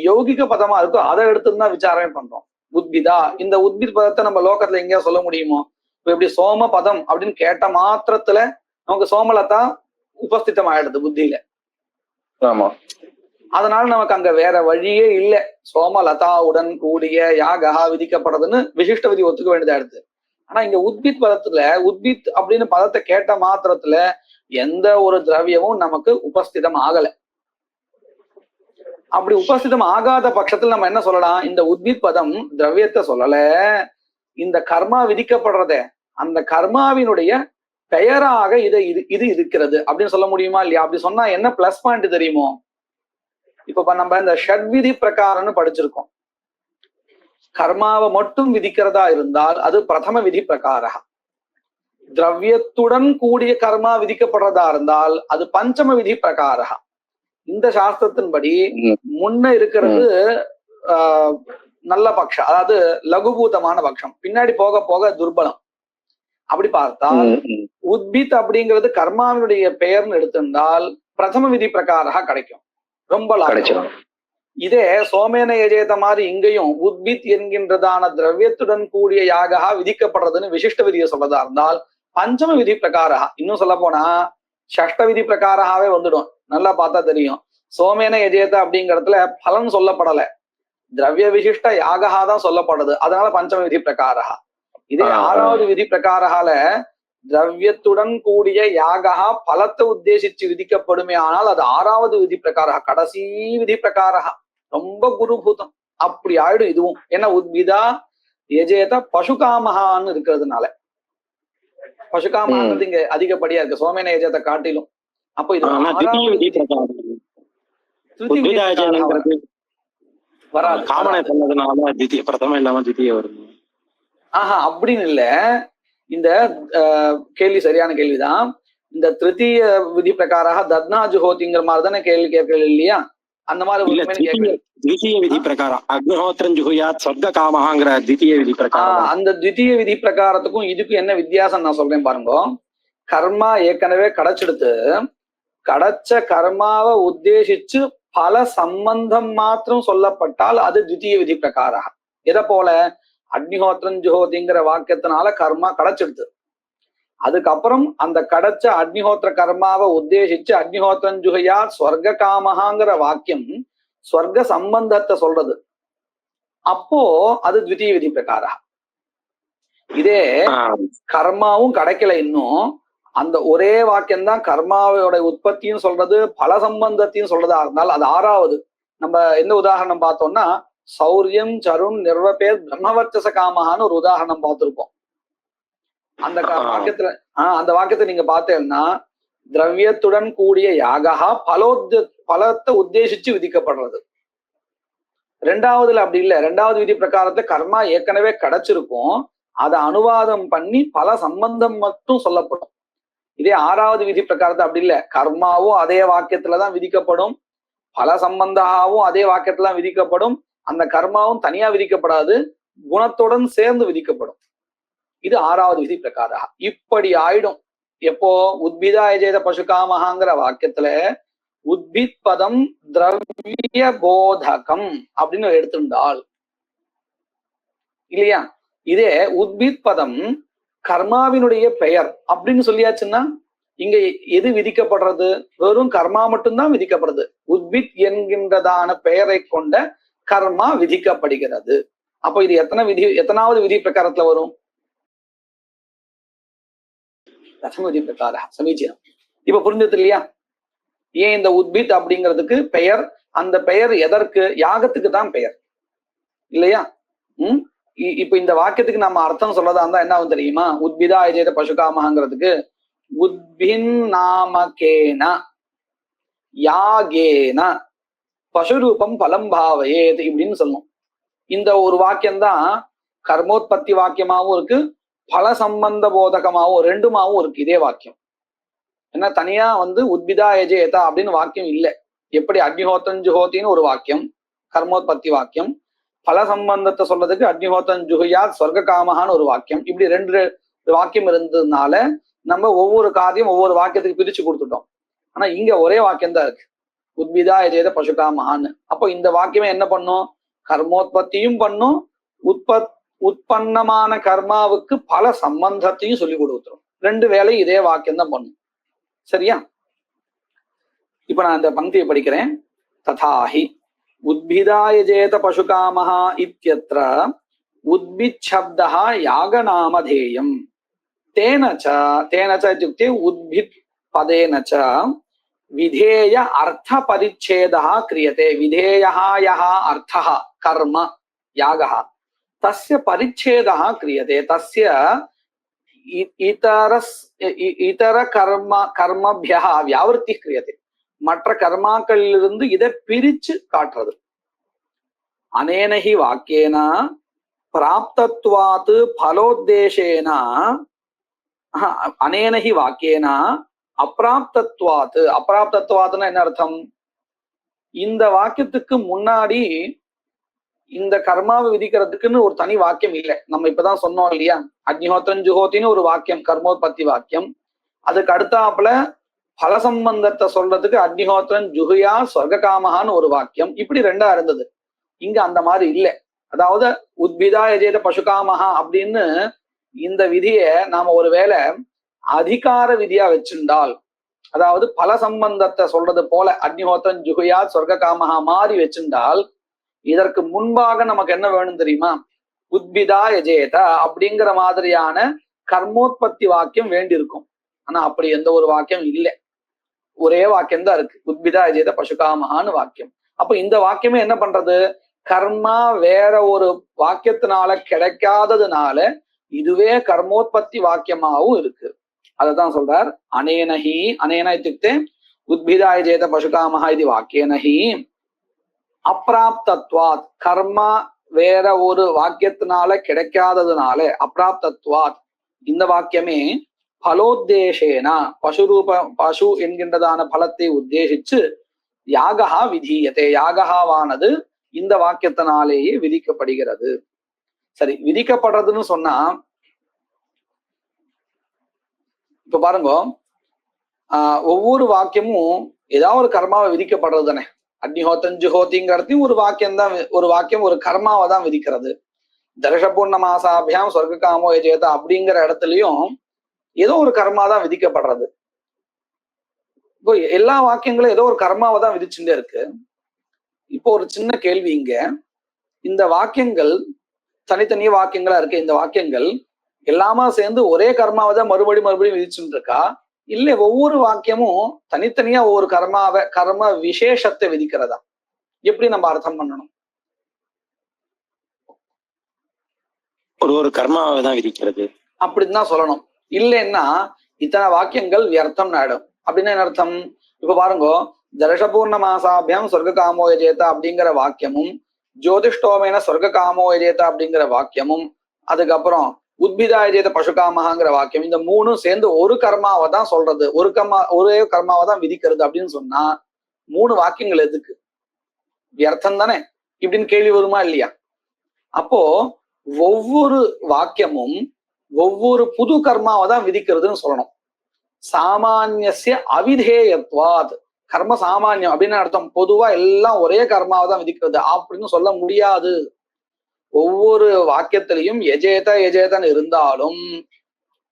[SPEAKER 2] யோகிக பதமா இருக்கோ அதை எடுத்துதான் விசாரணை பண்றோம். உத்பிதா, இந்த உத்பித் பதத்தை நம்ம லோகத்துல எங்கேயா சொல்ல முடியுமோ? இப்ப எப்படி சோம பதம் அப்படின்னு கேட்ட மாத்திரத்துல நமக்கு சோமலதா உபஸ்திதம் ஆயிடுது புத்தியில.
[SPEAKER 4] ஆமா.
[SPEAKER 2] அதனால நமக்கு அங்க வேற வழியே இல்லை. சோமலதாவுடன் கூடிய யாகா விதிக்கப்படுறதுன்னு விசிஷ்ட விதி ஒத்துக்க வேண்டியதா எடுத்து. ஆனா இங்க உத்பித் பதத்துல உத்பித் அப்படின்னு பதத்தை கேட்ட மாத்திரத்துல எந்த ஒரு திரவியமும் நமக்கு உபஸ்திதம் ஆகல. அப்படி உபஸ்திதம் ஆகாத பட்சத்துல நம்ம என்ன சொல்லலாம்? இந்த உத்பித் பதம் திரவியத்தை சொல்லல, இந்த கர்மா விதிக்கப்படுறத அந்த கர்மாவினுடைய பெயராக இது இருக்கிறது அப்படின்னு சொல்ல முடியுமா இல்லையா? அப்படி சொன்னா என்ன பிளஸ் பாயிண்ட் தெரியுமோ? இப்ப நம்ம இந்த ஷட்விதி பிரகாரம்னு படிச்சிருக்கோம். கர்மாவை மட்டும் விதிக்கிறதா இருந்தால் அது பிரதம விதி பிரகார. திரவியத்துடன் கூடிய கர்மா விதிக்கப்படுறதா இருந்தால் அது பஞ்சம விதி பிரகார. இந்த சாஸ்திரத்தின்படி முன்ன இருக்கிறது நல்ல பட்சம், அதாவது லகுபூதமான பட்சம், பின்னாடி போக போக துர்பலம். அப்படி பார்த்தால் உத்பித் அப்படிங்கிறது கர்மாவினுடைய பெயர்னு எடுத்திருந்தால் பிரதம விதி பிரகாரா கிடைக்கும், ரொம்ப லாபம். இதே சோமேன எஜேத மாதிரி இங்கேயும் உத்பித் என்கின்றதான திரவியத்துடன் கூடிய யாகா விதிக்கப்படுறதுன்னு விசிஷ்ட விதியை சொல்றதா இருந்தால் பஞ்சம விதி பிரகாரா. இன்னும் சொல்ல போனா ஷஷ்ட விதி பிரகாராவே வந்துடும். நல்லா பார்த்தா தெரியும். சோமேன எஜேத அப்படிங்கிறதுல பலன் சொல்லப்படல, திரவிய விசிஷ்ட யாகா தான் சொல்லப்படுது. அதனால பஞ்சம விதி பிரகாரா. இதே ஆறாவது விதி பிரகாரால திரவியத்துடன் கூடிய யாகா பலத்தை உத்தேசிச்சு விதிக்கப்படுமே ஆனால் அது ஆறாவது விதி பிரகாரா, கடைசி விதி பிரகாரா, ரொம்ப குருபூதம். அப்படி ஆயிடும் இதுவும். ஏன்னா உத்பிதா எஜேத பசுகாமகான்னு இருக்கிறதுனால. பசுகாமகான்றது இங்க அதிகப்படியா இருக்கு சோமேன எஜேத காட்டிலும். அப்போ இது வராது. அப்படின்னு இல்ல. இந்த கேள்வி சரியான கேள்விதான். இந்த திருத்தீய விதி பிரகாராக தத்னா ஜுஹோதிங்கிற மாதிரி தானே கேள்வி கேட்கல இல்லையா? அந்த மாதிரி
[SPEAKER 3] விதி பிரகாரம் அக்னிஹோத்திரம் ஜுஹுயாத் சொர்க்க காமஹாங்கிற த்விதீய விதி பிரகாரம். அந்த
[SPEAKER 2] த்விதீய விதி பிரகாரத்துக்கும் இதுக்கும் என்ன வித்தியாசம் நான் சொல்றேன் பாருங்க. கர்மா ஏற்கனவே கிடைச்செடுத்து கிடைச்ச கர்மாவை உத்தேசிச்சு பல சம்பந்தம் மாத்திரம் சொல்லப்பட்டால் அது த்விதீய விதி பிரகாரா. எதை போல? அக்னிஹோத்திரம் ஜுஹோதிங்கிற வாக்கியத்தினால கர்மா கிடைச்சிடுது. அதுக்கப்புறம் அந்த கிடைச்ச அக்னிஹோத்திர கர்மாவை உத்தேசிச்சு அக்னிஹோத்திரம் ஜுஹயா ஸ்வர்க காமஹாங்கிற வாக்கியம் ஸ்வர்க சம்பந்தத்தை சொல்றது. அப்போ அது த்விதீய விதி பிரகாரா. இதே கர்மாவும் கிடைக்கல, இன்னும் அந்த ஒரே வாக்கியம்தான் கர்மாவோட உற்பத்தியும் சொல்றது பல சம்பந்தத்தையும் சொல்றதா இருந்தால் அது ஆறாவது. நம்ம எந்த உதாரணம் பார்த்தோம்னா சௌரியம் சருண் நிர்வபேர் பிரம்மவர்ச்சச காமஹான்னு ஒரு உதாரணம் பார்த்திருப்போம். அந்த வாக்கியத்துல அந்த வாக்கியத்தை நீங்க பார்த்தேன்னா திரவியத்துடன் கூடிய யாகா பலத்தை உத்தேசிச்சு விதிக்கப்படுறது. ரெண்டாவதுல அப்படி இல்லை. ரெண்டாவது விதி பிரகாரத்தை கர்மா ஏற்கனவே கிடைச்சிருக்கும், அதை அனுவாதம் பண்ணி பல சம்பந்தம் மட்டும் சொல்லப்படும். இதே ஆறாவது விதி பிரகாரத்தை அப்படி இல்லை. கர்மாவும் அதே வாக்கியத்துலதான் விதிக்கப்படும், பல சம்பந்தாவும் அதே வாக்கியத்துலதான் விதிக்கப்படும். அந்த கர்மாவும் தனியா விதிக்கப்படாது, குணத்துடன் சேர்ந்து விதிக்கப்படும். இது ஆறாவது விதி பிரகாரா. இப்படி ஆயிடும். எப்போ? உத்பிதா எஜேத பசுகாமஹாங்கிற வாக்கியத்துல உத்பித் பதம் திரவிய போதகம் அப்படின்னு எடுத்திருந்தால் இல்லையா? இதே உத்பித் பதம் கர்மாவினுடைய பெயர் அப்படின்னு சொல்லியாச்சுன்னா இங்க எது விதிக்கப்படுறது? வெறும் கர்மா மட்டும்தான் விதிக்கப்படுறது. உத்பித் என்கின்றதான பெயரை கொண்ட கர்மா விதிக்கப்படுகிறது. அப்போ இது எத்தனாவது விதி பிரகாரத்துல வரும்? தசம விதி பிரகார. சமீச்சீனம். இப்ப புரிஞ்சது இல்லையா? ஏன் இந்த உத்பித் அப்படிங்கிறதுக்கு பெயர்? அந்த பெயர் எதற்கு? யாகத்துக்கு தான் பெயர் இல்லையா? இப்ப இந்த வாக்கியத்துக்கு நம்ம அர்த்தம் சொல்லதா இருந்தா என்ன ஆகும் தெரியுமா? உத்பிதா அஜேத பசுகாமஹாங்கிறதுக்கு உத்பின் நாமகேன யாகேன பசுரூபம் பலம் பாவையேது இப்படின்னு சொல்லணும். இந்த ஒரு வாக்கியம்தான் கர்மோத்பத்தி வாக்கியமாவும் இருக்கு, பல சம்பந்த போதகமாவும் ரெண்டுமாவும் இருக்கு இதே வாக்கியம். ஏன்னா தனியா உத்பிதா எஜேதா அப்படின்னு வாக்கியம் இல்லை. எப்படி அக்னிஹோத்திரம் ஜுஹோத்தின்னு ஒரு வாக்கியம் கர்மோத்பத்தி வாக்கியம், பல சம்பந்தத்தை சொல்றதுக்கு அக்னிஹோத்திரம் ஜுகுயாத் சொர்க்க காமஹான்னு ஒரு வாக்கியம். இப்படி ரெண்டு வாக்கியம் இருந்ததுனால நம்ம ஒவ்வொரு காரியம் ஒவ்வொரு வாக்கியத்துக்கு பிரிச்சு கொடுத்துட்டோம். ஆனா இங்க ஒரே வாக்கியம் தான் இருக்கு, உத்பிதா யஜேத பசுகாமஹான்னு. அப்போ இந்த வாக்கியமே என்ன பண்ணும்? கர்மோத்பத்தியும் பண்ணும், உற்பன்னமான கர்மாவுக்கு பல சம்பந்தத்தையும் சொல்லி கொடுத்துரும். ரெண்டு வேலையும் இதே வாக்கியம் தான் பண்ணும். சரியா? இப்ப நான் இந்த பங்கியை படிக்கிறேன். ததாஹி உத்பிதாயஜேத பசுகாமஹா இத்யத்ர உத்பித் சப்தஹ யாகநாமதேயம் தேனச்ச இत्युक्ते உத்பித் பதேனச்ச விதேய அர்த்த பரிச்சேதः क्रियते. विधेयः यः अर्थः कर्म यागः तस्य परिच्छेदः क्रियते. तस्य इतर कर्मभ्यः व्यावृत्तिः क्रियते. மற்ற கர்மாக்களிலிருந்து இதை பிரிச்சு காட்டுறது. அனேன ஹி வாக்கியேன பிராப்தத்வாத் பலோத்தேசேன அனேன ஹி வாக்கியேன அப்ராப்தத்வாத். அப்ராப்தத்வாத்னா என்ன அர்த்தம்? இந்த வாக்கியத்துக்கு முன்னாடி இந்த கர்மாவை விதிக்கிறதுக்குன்னு ஒரு தனி வாக்கியம் இல்லை. நம்ம இப்பதான் சொன்னோம் இல்லையா, அக்னிஹோத்திரம் ஜுஹோத்தின்னு ஒரு வாக்கியம், கர்மோத்பத்தி வாக்கியம். அதுக்கு அடுத்தாப்புல பல சம்பந்தத்தை சொல்றதுக்கு அக்னிஹோத்திரம் ஜுகுயா சொர்க்க காமஹான்னு ஒரு வாக்கியம். இப்படி ரெண்டா இருந்தது. இங்க அந்த மாதிரி இல்லை. அதாவது உத்பிதா யஜேத பசுகாமஹா அப்படின்னு இந்த விதியை நாம ஒருவேளை அதிகார விதியா வச்சிருந்தால், அதாவது பல சம்பந்தத்தை சொல்றது போல அக்னிஹோத்திரம் ஜுகுயா சொர்க்க காமஹா மாறி வச்சிருந்தால், இதற்கு முன்பாக நமக்கு என்ன வேணும் தெரியுமா? உத்பிதா யஜேத அப்படிங்கிற மாதிரியான கர்மோத்பத்தி வாக்கியம் வேண்டியிருக்கும். ஆனா அப்படி எந்த ஒரு வாக்கியம் இல்லை. ஒரே வாக்கியம் தான் இருக்கு, உத்பிதா யஜேத பசுகாமஹான்னு வாக்கியம். அப்ப இந்த வாக்கியமே என்ன பண்றது? கர்மா வேற ஒரு வாக்கியத்தினால கிடைக்காததுனால இதுவே கர்மோத்பத்தி வாக்கியமாவும் இருக்கு. அததான் சொல்றார். அனேனஹி அனேன இत्युक्ते உத்பிதா யஜேத பசுகாமஹா இது வாக்கியனஹி அப்ராப்தத்வாத். கர்மா வேற ஒரு வாக்கியத்தினால கிடைக்காததுனால அப்ராப்தத்வாத் இந்த வாக்கியமே பலோத்தேசேனா பசு என்கின்றதான பலத்தை உத்தேசிச்சு யாகஹா விதீயதே. யாகஹாவானது இந்த வாக்கியத்தினாலேயே விதிக்கப்படுகிறது. சரி, விதிக்கப்படுறதுன்னு சொன்னா இப்ப பாருங்க, ஒவ்வொரு வாக்கியமும் ஏதாவது ஒரு கர்மாவை விதிக்கப்படுறது தானே. அக்னிஹோத்திரம் ஜுஹோத்திங்கிறதையும் ஒரு வாக்கியம் தான், ஒரு வாக்கியம் ஒரு கர்மாவை தான் விதிக்கிறது. தர்ஷபூர்ண மாசாபியாம் சொர்க்க காமோ யஜேத அப்படிங்கிற இடத்துலயும் ஏதோ ஒரு கர்மா தான் விதிக்கப்படுறது. இப்போ எல்லா வாக்கியங்களும் ஏதோ ஒரு கர்மாவை தான் விதிச்சுட்டே இருக்கு. இப்போ ஒரு சின்ன கேள்வி இங்க, இந்த வாக்கியங்கள் தனித்தனிய வாக்கியங்களா இருக்கு. இந்த வாக்கியங்கள் எல்லாமே சேர்ந்து ஒரே கர்மாவை தான் மறுபடியும் விதிச்சுட்டு இருக்கா, இல்லை ஒவ்வொரு வாக்கியமும் தனித்தனியா ஒவ்வொரு கர்ம விசேஷத்தை விதிக்கிறதா? எப்படி நம்ம அர்த்தம் பண்ணணும்?
[SPEAKER 3] ஒரு கர்மாவை தான் விதிக்கிறது
[SPEAKER 2] அப்படின்னு தான் சொல்லணும். இல்லைன்னா இத்தனை வாக்கியங்கள் வியர்த்தம் ஆயிடும். அப்படின்னு என்ன அர்த்தம்? இப்ப பாருங்க, தர்ஷபூர்ண மாசாபியம் சொர்க்க காமோ யஜேத அப்படிங்கிற வாக்கியமும், ஜோதிஷ்டோமேன சொர்க்க காமோ யஜேத அப்படிங்கிற வாக்கியமும், அதுக்கப்புறம் உத்பிதா யஜேத பசுகாமஹாங்கிற வாக்கியம், இந்த மூணும் சேர்ந்து ஒரு கர்மாவை தான் சொல்றது, ஒரே கர்மாவை தான் விதிக்கிறது அப்படின்னு சொன்னா மூணு வாக்கியங்கள் எதுக்கு? வியர்த்தம் தானே. இப்படின்னு கேள்வி வருமா இல்லையா? அப்போ ஒவ்வொரு வாக்கியமும் ஒவ்வொரு புது கர்மாவை தான் விதிக்கிறதுன்னு சொல்லணும். சாமானியஸ்ய அவிதேயத்வாத். கர்ம சாமானியம் அப்படின்னு அர்த்தம், பொதுவா எல்லாம் ஒரே கர்மாவை தான் விதிக்கிறது அப்படின்னு சொல்ல முடியாது. ஒவ்வொரு வாக்கியத்திலையும் எஜேதன்னு இருந்தாலும்,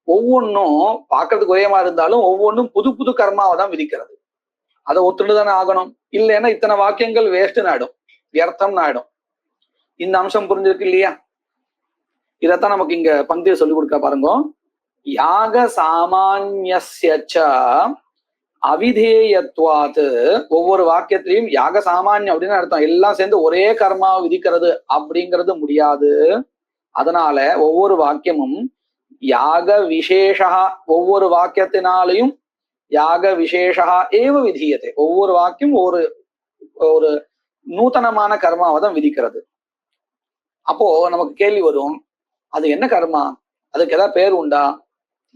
[SPEAKER 2] ஒவ்வொன்றும் பார்க்கறதுக்கு ஒரே மாதிரி இருந்தாலும் ஒவ்வொன்றும் புது கர்மாவை தான் விதிக்கிறது. அதை ஒத்துண்டு தானே ஆகணும். இல்லைன்னா இத்தனை வாக்கியங்கள் வேஸ்ட்னு ஆயிடும், வியர்த்தம்னு ஆயிடும். இந்த அம்சம் புரிஞ்சிருக்கு இல்லையா? இதத்தான் நமக்கு இங்க பந்தியை சொல்லி கொடுக்க பாருங்க. யாக சாமான்யஸ்ய அவிதேயத்வாத். ஒவ்வொரு வாக்கியத்திலையும் யாக சாமான்யம் அப்படின்னு அர்த்தம், எல்லாம் சேர்ந்து ஒரே கர்மாவை விதிக்கிறது அப்படிங்கிறது முடியாது. அதனால ஒவ்வொரு வாக்கியமும் யாக விசேஷா, ஒவ்வொரு வாக்கியத்தினாலையும் யாக விசேஷா ஏவ விதீயத்தை. ஒவ்வொரு வாக்கியம் ஒரு நூத்தனமான கர்மாவை தான் விதிக்கிறது. அப்போ நமக்கு கேள்வி வரும், அது என்ன கர்மா? அதுக்கு ஏதாவது பேர் உண்டா?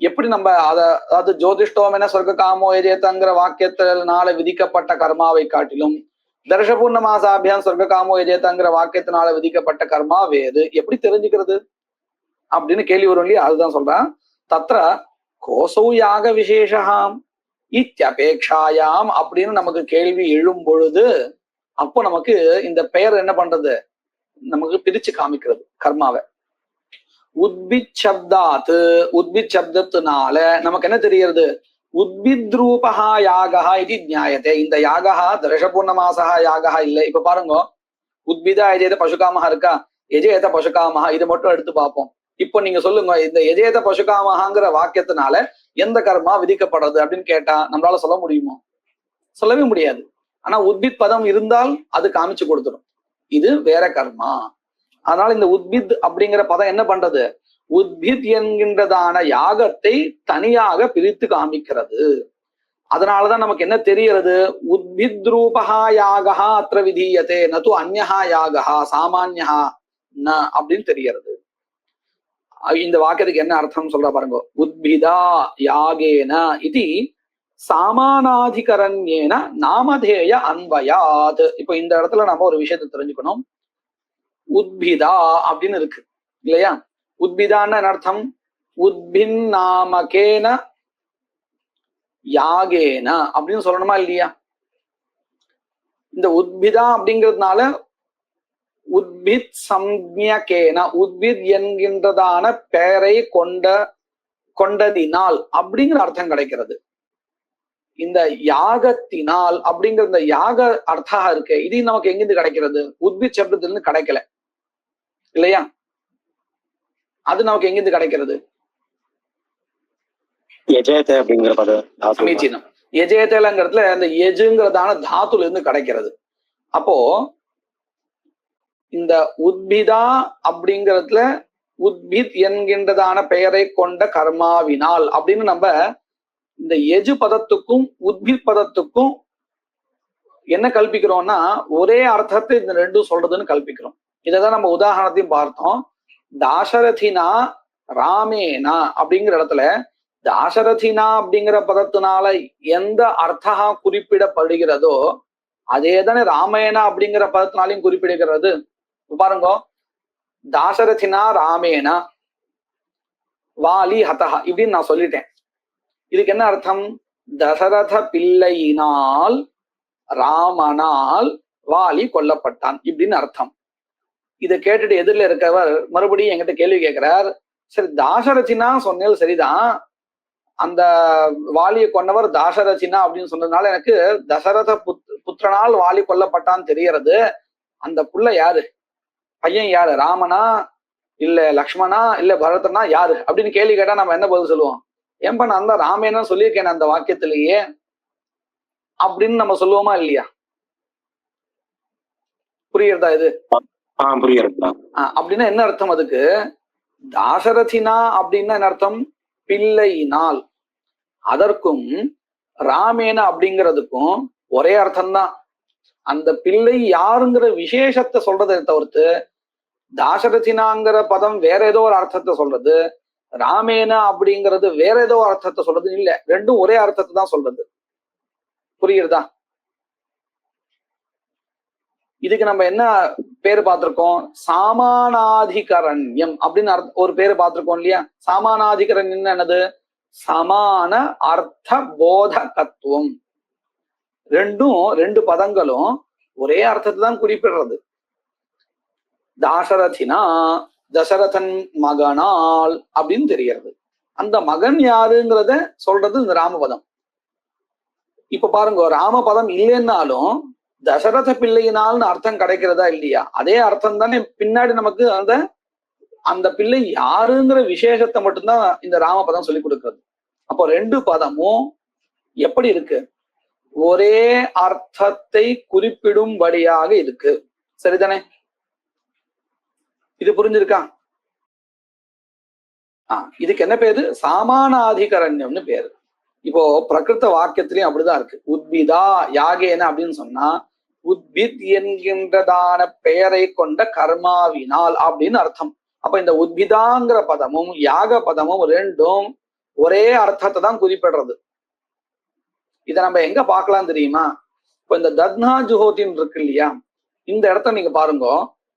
[SPEAKER 2] எப்படி நம்ம அதாவது ஜோதிஷ்டோமென சொர்க்க காமோ யஜேதங்கிற வாக்கியத்தினால விதிக்கப்பட்ட கர்மாவை காட்டிலும் தர்ஷபூர்ண மாசாபியாம் சொர்க்க காமோ யஜேதாங்கிற வாக்கியத்தினால விதிக்கப்பட்ட கர்மா வேறு, எப்படி தெரிஞ்சுக்கிறது அப்படின்னு கேள்வி வரும் இல்லையா? அதுதான் சொல்றான். தத்ர கோசௌ யாக விசேஷாம் இத்யபேக்ஷாயாம் அப்படின்னு நமக்கு கேள்வி எழும் பொழுது, அப்போ நமக்கு இந்த பெயர் என்ன பண்றது, நமக்கு பிரிச்சு காமிக்கிறது கர்மாவை. உத்பித் சப்தாத்து, உத்பித் சப்தத்தினால நமக்கு என்ன தெரிகிறது, உத்பித் ரூபஹா யாகா இது நியாயத்தை. இந்த யாகா தர்ஷபூர்ணமாசா யாகா இல்லை. இப்ப பாருங்க, உத்பிதா எஜேத பசுகாமஹா இருக்கா, எஜேத பசுகாமஹா, இதை மட்டும் எடுத்து பார்ப்போம். இப்போ நீங்க சொல்லுங்க, இந்த எஜேத பசுகாமஹாங்கிற வாக்கியத்தினால எந்த கர்மா விதிக்கப்படுறது அப்படின்னு கேட்டா நம்மளால சொல்ல முடியுமோ? சொல்லவே முடியாது. ஆனா உத்பித் பதம் இருந்தால் அது காமிச்சு கொடுத்துடும் இது வேற கர்மா. அதனால இந்த உத்பித் அப்படிங்கிற பதம் என்ன பண்றது, உத்பித் என்கின்றதான யாகத்தை தனியாக பிரித்து காமிக்கிறது. அதனாலதான் நமக்கு என்ன தெரிகிறது, உத்பித் ரூபஹா யாகா அத்திர விதீயதே நது அந்யஹா யாகா சாமான்யஹா ந அப்படின்னு தெரிகிறது. இந்த வாக்கியத்துக்கு என்ன அர்த்தம் சொல்ற பாருங்க. உத்பிதா யாகேன இது சாமானாதிகரண்யேன நாமதேய அன்வயாத். இப்போ இந்த இடத்துல நம்ம ஒரு விஷயத்தை தெரிஞ்சுக்கணும். உத்பிதா அப்படின்னு இருக்கு இல்லையா? உத்பிதான்னு அர்த்தம், உத்பின் நாமகேன யாகேன அப்படின்னு சொல்லணுமா இல்லையா? இந்த உத்பிதா அப்படிங்கிறதுனால உத்பித் சம்ஞகேன, உத்பித் என்கின்றதான பெயரை கொண்டதினால் அப்படிங்கிற அர்த்தம் கிடைக்கிறது. இந்த யாகத்தினால் அப்படிங்கிற இந்த யாக அர்த்தா இருக்கு, இது நமக்கு எங்கிருந்து கிடைக்கிறது, உத்பித் சப்தத்திலிருந்து கிடைக்கல இல்லையா? அது நமக்கு எங்கிருந்து கிடைக்கிறது, சமீச்சீனம் எஜேதலங்கிறதுல அந்த எஜுங்கிறதான தாத்துல இருந்து கிடைக்கிறது. அப்போ இந்த உத்பிதா அப்படிங்கிறதுல உத்பித் என்கின்றதான பெயரை கொண்ட கர்மாவினால் அப்படின்னு நம்ம இந்த எஜு பதத்துக்கும் உத்பித் பதத்துக்கும் என்ன கல்பிக்கிறோம்னா ஒரே அர்த்தத்தை இந்த ரெண்டும் சொல்றதுன்னு கல்பிக்கிறோம். இதைதான் நம்ம உதாரணத்தையும் பார்த்தோம். தாசரதினா ராமேனா அப்படிங்கிற இடத்துல தாசரதினா அப்படிங்கிற பதத்தினால எந்த அர்த்தா குறிப்பிடப்படுகிறதோ அதே தானே ராமேனா அப்படிங்கிற பதத்தினாலையும் குறிப்பிடுகிறது. பாருங்க, தாசரதினா ராமேனா வாலி ஹதஹா இப்படின்னு நான் சொல்லிட்டேன். இதுக்கு என்ன அர்த்தம், தசரத பிள்ளையினால் ராமனால் வாலி கொல்லப்பட்டான் இப்படின்னு அர்த்தம். இதை கேட்டுட்டு எதிரில் இருக்கவர் மறுபடியும் என்கிட்ட கேள்வி கேட்கிறார். சரி, தாசரதினா சொன்னது சரிதான், அந்த வாலியை கொன்னவர் தாசரதினா அப்படின்னு சொன்னதுனால எனக்கு தசரத புத்திரனால் வாலி கொல்லப்பட்டான்னு தெரியறது. அந்த புள்ள யாரு, பையன் யாரு, ராமனா இல்ல லக்ஷ்மணா இல்ல பரதனா யாரு அப்படின்னு கேள்வி கேட்டா நம்ம என்ன பதில் சொல்லுவோம், ஏன்பா நான் தான் ராமேனா சொல்லியிருக்கேன் அந்த வாக்கியத்திலேயே அப்படின்னு நம்ம சொல்லுவோமா இல்லையா? புரியுறதா இது? அப்படின்னா என்ன அர்த்தம் அதுக்கு, தாசரதினா அப்படின்னா என்ன அர்த்தம், பிள்ளையினால். அதற்கும் ராமேனா அப்படிங்கிறதுக்கும் ஒரே அர்த்தம்தான். அந்த பிள்ளை யாருங்கிற விசேஷத்தை சொல்றதை தவிர்த்து தாசரதினாங்கிற பதம் வேற ஏதோ ஒரு அர்த்தத்தை சொல்றது, ராமேனா அப்படிங்கிறது வேற ஏதோ அர்த்தத்தை சொல்றது இல்ல, ரெண்டும் ஒரே அர்த்தத்தை தான் சொல்றது. புரியுறதா? இதுக்கு நம்ம என்ன பேரு பார்த்திருக்கோம், சாமானாதிகரண்யம் அப்படின்னு ஒரு பேரு பார்த்திருக்கோம் இல்லையா? சாமானாதிகரண்யம் என்னது, சமான அர்த்த போதகத்துவம். ரெண்டு பதங்களும் ஒரே அர்த்தத்தை தான் குறிப்பிடுறது. தாசரதினா தசரதன் மகனால் அப்படின்னு தெரியறது. அந்த மகன் யாருங்கிறத சொல்றது இந்த ராமபதம். இப்ப பாருங்க, ராமபதம் இல்லைன்னாலும் தசரத பிள்ளையினால்னு அர்த்தம் கிடைக்கிறதா இல்லையா? அதே அர்த்தம் தானே பின்னாடி நமக்கு அந்த பிள்ளை யாருங்கிற விசேஷத்தை மட்டும்தான் இந்த ராமபதம் சொல்லி கொடுக்கிறது. அப்போ ரெண்டு பதமும் எப்படி இருக்கு, ஒரே அர்த்தத்தை குறிப்பிடும்படியாக இருக்கு. சரிதானே? இது புரிஞ்சிருக்கா? இதுக்கு என்ன பேரு, சாமானாதிகரண்யம்னு பேரு. இப்போ பிரகிருத வாக்கியத்திலையும் அப்படிதான் இருக்கு. உத்பிதா யாகேன அப்படின்னு சொன்னா உத்பித் என்கின்றதான பெயரை கொண்ட கர்மாவினால் அப்படின்னு அர்த்தம். அப்ப இந்த உத்பிதாங்கிற பதமும் யாக பதமும் ரெண்டும் ஒரே அர்த்தத்தை தான் குறிப்பிடுறது. இதை நம்ம எங்க பார்க்கலாம் தெரியுமா? இப்போ இந்த தத்னா ஜுஹோத்தின்னு இருக்கு இல்லையா, இந்த இடத்த நீங்க பாருங்க.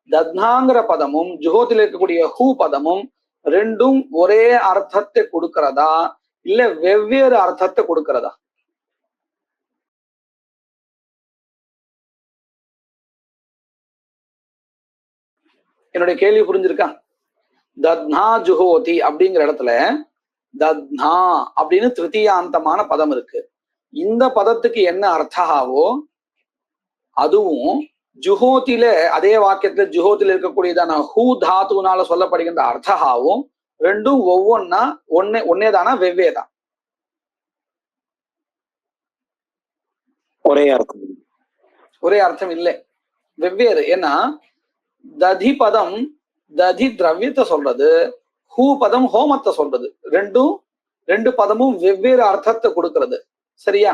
[SPEAKER 2] தத்னாங்கிற பதமும் ஜுஹோத்தில இருக்கக்கூடிய ஹூ பதமும் ரெண்டும் ஒரே அர்த்தத்தை கொடுக்கிறதா இல்ல வெவ்வேறு அர்த்தத்தை கொடுக்கிறதா? என்னுடைய கேள்வி புரிஞ்சிருக்கா? தத்னா ஜுஹோதி அப்படிங்கிற இடத்துல தத்னா அப்படின்னு திருத்தீயாந்தமான பதம் இருக்கு. இந்த பதத்துக்கு என்ன அர்த்தாவோ அதுவும் ஜுஹோத்தில அதே வாக்கியத்துல ஜுஹோத்தில இருக்கக்கூடியதான ஹூ தாத்துனால சொல்லப்படுகின்ற அர்த்தாவும் ரெண்டும் ஒவ்வொன்னா ஒன்னேதானா வெவ்வேதான்?
[SPEAKER 3] ஒரே அர்த்தம்.
[SPEAKER 2] ஒரே அர்த்தம் இல்லை, வெவ்வேறு. ஏன்னா ததி பதம் ததி திரவியத்தை சொல்றது, ஹூ பதம் ஹோமத்தை சொல்றது. ரெண்டு பதமும் வெவ்வேறு அர்த்தத்தை கொடுக்கிறது. சரியா?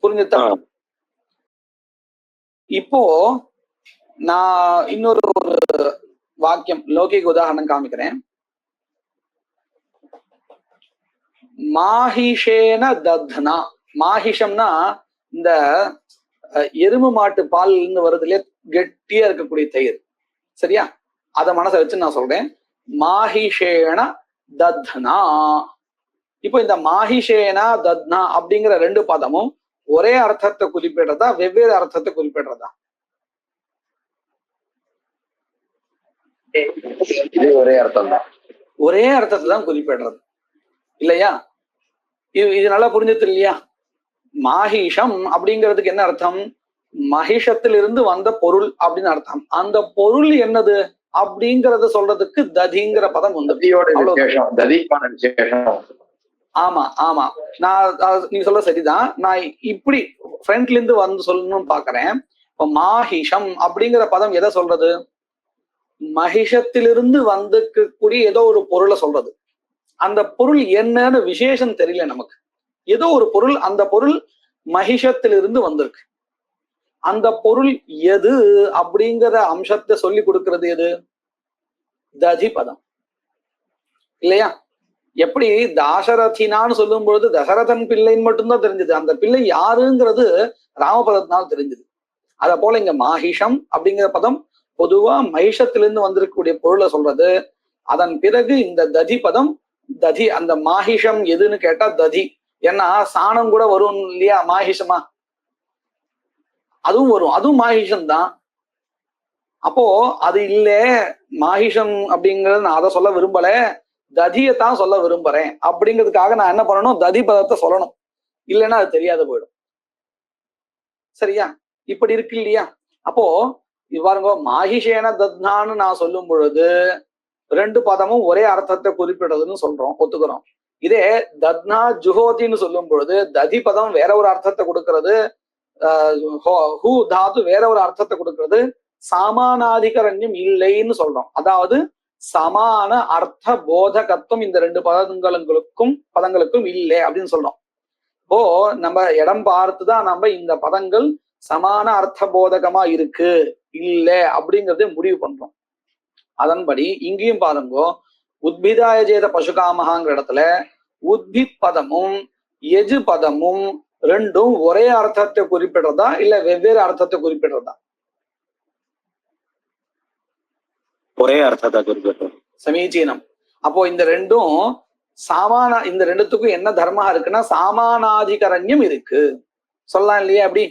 [SPEAKER 2] புரிஞ்சுதா? இப்போ நான் இன்னொரு வாக்கியம் லௌகிக உதாரணம் காமிக்கிறேன். மாஹிஷேன தத்னா. மாஹிஷம்னா இந்த எருமை மாட்டு பால் இருந்து வருது இல்லையா, கெட்டியா இருக்கக்கூடிய தயிர். சரியா? அத மனசை வச்சு நான் சொல்றேன். மாஹிஷேன தத்னா. இப்போ இந்த மாஹிஷேனா தத்னா அப்படிங்கிற ரெண்டு பதமும் ஒரே அர்த்தத்தை குறிப்பிடுறதா வெவ்வேறு அர்த்தத்தை குறிப்பிடுறதா?
[SPEAKER 4] ஒரே அர்த்தம் தான்.
[SPEAKER 2] ஒரே அர்த்தத்தை தான் குறிப்பிடுறது இல்லையா? இது நல்லா புரிஞ்சது இல்லையா? மாஹிஷம் அப்படிங்கிறதுக்கு என்ன அர்த்தம்? மகிஷத்திலிருந்து வந்த பொருள் அப்படின்னு அர்த்தம். அந்த பொருள் என்னது அப்படிங்கறத சொல்றதுக்கு ததிங்கிற பதம் வந்து. ஆமா ஆமா, நான் நீங்க சொல்ற சரிதான். நான் இப்படி ஃப்ரண்ட்ல இருந்து வந்து சொல்லணும்னு பாக்குறேன். இப்ப மாஹிஷம் அப்படிங்கிற பதம் எதை சொல்றது? மகிஷத்திலிருந்து வந்துக்கூடிய ஏதோ ஒரு பொருளை சொல்றது. அந்த பொருள் என்னன்னு விசேஷம் தெரியல நமக்கு. ஏதோ ஒரு பொருள், அந்த பொருள் மகிஷத்திலிருந்து வந்திருக்கு. அந்த பொருள் எது அப்படிங்கிற அம்சத்தை சொல்லி கொடுக்கிறது எது? ததி பதம் இல்லையா? எப்படி தாசரதினான்னு சொல்லும் பொழுது தசரதன் பிள்ளைன்னு மட்டும்தான் தெரிஞ்சது, அந்த பிள்ளை யாருங்கிறது ராமபதத்தினால் தெரிஞ்சது. அத போல இங்க மாஹிஷம் அப்படிங்கிற பதம் பொதுவா மகிஷத்திலிருந்து வந்திருக்கக்கூடிய பொருளை சொல்றது. அதன் பிறகு இந்த ததி பதம், ததி அந்த மாஹிஷம் எதுன்னு கேட்டா ததி. ஏன்னா சாணம் கூட வரும் இல்லையா மாஹிஷமா, அதுவும் வரும், அதுவும் மாஹிஷம் தான். அப்போ அது இல்ல மாஹிஷம் அப்படிங்கறது நான் அதை சொல்ல விரும்பல, ததியத்தான் சொல்ல விரும்புறேன் அப்படிங்கிறதுக்காக நான் என்ன பண்ணணும்? ததி பதத்தை சொல்லணும். இல்லைன்னா அது தெரியாத போயிடும். சரியா? இப்படி இருக்கு இல்லையா? அப்போ பாருங்க, மாஹிஷேன தத்னான்னு நான் சொல்லும் பொழுது ரெண்டு பதமும் ஒரே அர்த்தத்தை குறிப்பிடுறதுன்னு சொல்றோம், ஒத்துக்கிறோம். இதே தத்னா ஜுஹோதின்னு சொல்லும் பொழுது ததி பதம் வேற ஒரு அர்த்தத்தை கொடுக்கிறது, ஹூ தாது வேற ஒரு அர்த்தத்தை கொடுக்கிறது, சாமானாதிகரண்யம் இல்லைன்னு சொல்றோம். அதாவது சமான அர்த்த போதகத்துவம் இந்த ரெண்டு பதங்களுக்கும் இல்லை அப்படின்னு சொல்றோம். இப்போ நம்ம இடம் பார்த்துதான் நம்ம இந்த பதங்கள் சமான அர்த்த போதகமா இருக்கு இல்ல அப்படிங்கறத முடிவு பண்றோம். அதன்படி இங்கேயும் பாருங்க, உத்பிதாய ஜேத பசுகாமகாங்கிற இடத்துல உத்பித் பதமும் எஜு பதமும் ரெண்டும் ஒரே அர்த்தத்தை குறிப்பிடுறதா இல்ல வெவ்வேறு அர்த்தத்தை குறிப்பிடுறதா?
[SPEAKER 3] ஒரே அர்த்தத்தை குறிப்பிடுறது.
[SPEAKER 2] சமீச்சீனம். அப்போ இந்த ரெண்டும் இந்த ரெண்டுத்துக்கும் என்ன தர்மம் இருக்குன்னா சாமானாதிகரண்யம் இருக்கு சொல்லலாம் இல்லையா? அப்படி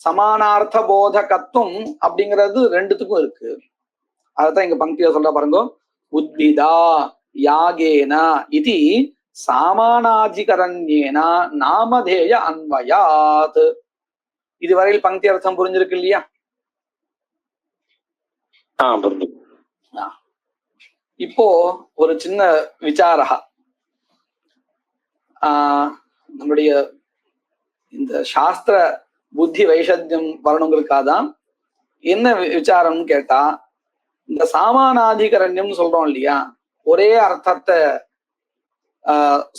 [SPEAKER 2] சமானார்த்த போதகத்துவம் அப்படிங்கிறது ரெண்டுத்துக்கும் இருக்கு. அதான் இங்க பங்கிய சொல்ற பாருங்க, உத்பிதா யாகேனா இது சாமானாதிகரண்யேனா நாமதேய அன்வயாத். இதுவரையில் பங்கி அர்த்தம் புரிஞ்சிருக்கு இல்லையா? இப்போ ஒரு சின்ன விசாரா, நம்முடைய இந்த சாஸ்திர புத்தி வைஷத்தியம் வரணுங்களுக்காதான் என்ன விசாரம்னு கேட்டா, இந்த சாமானாதிகரண்யம் சொல்றோம் இல்லையா, ஒரே அர்த்தத்தை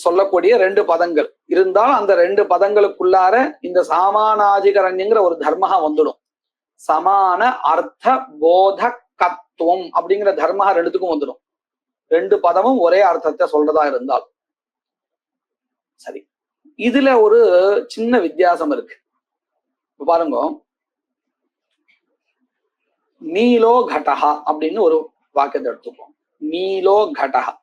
[SPEAKER 2] சொல்லக்கூடிய ரெண்டு பதங்கள் இருந்தால் அந்த ரெண்டு பதங்களுக்குள்ளார இந்த சாமானாதிகரண்யங்கிற ஒரு தர்மஹா வந்துடும். சமான அர்த்த போதகத்துவம் அப்படிங்கிற தர்மஹா ரெண்டுத்துக்கும் வந்துடும். ரெண்டு பதமும் ஒரே அர்த்தத்தை சொல்றதா இருந்தால் சரி. இதுல ஒரு சின்ன வித்தியாசம் இருக்கு. பாருங்க, நீலோ கடஹா அப்படின்னு ஒரு வாக்கியத்தை எடுத்துப்போம். நீலோ கடஹா.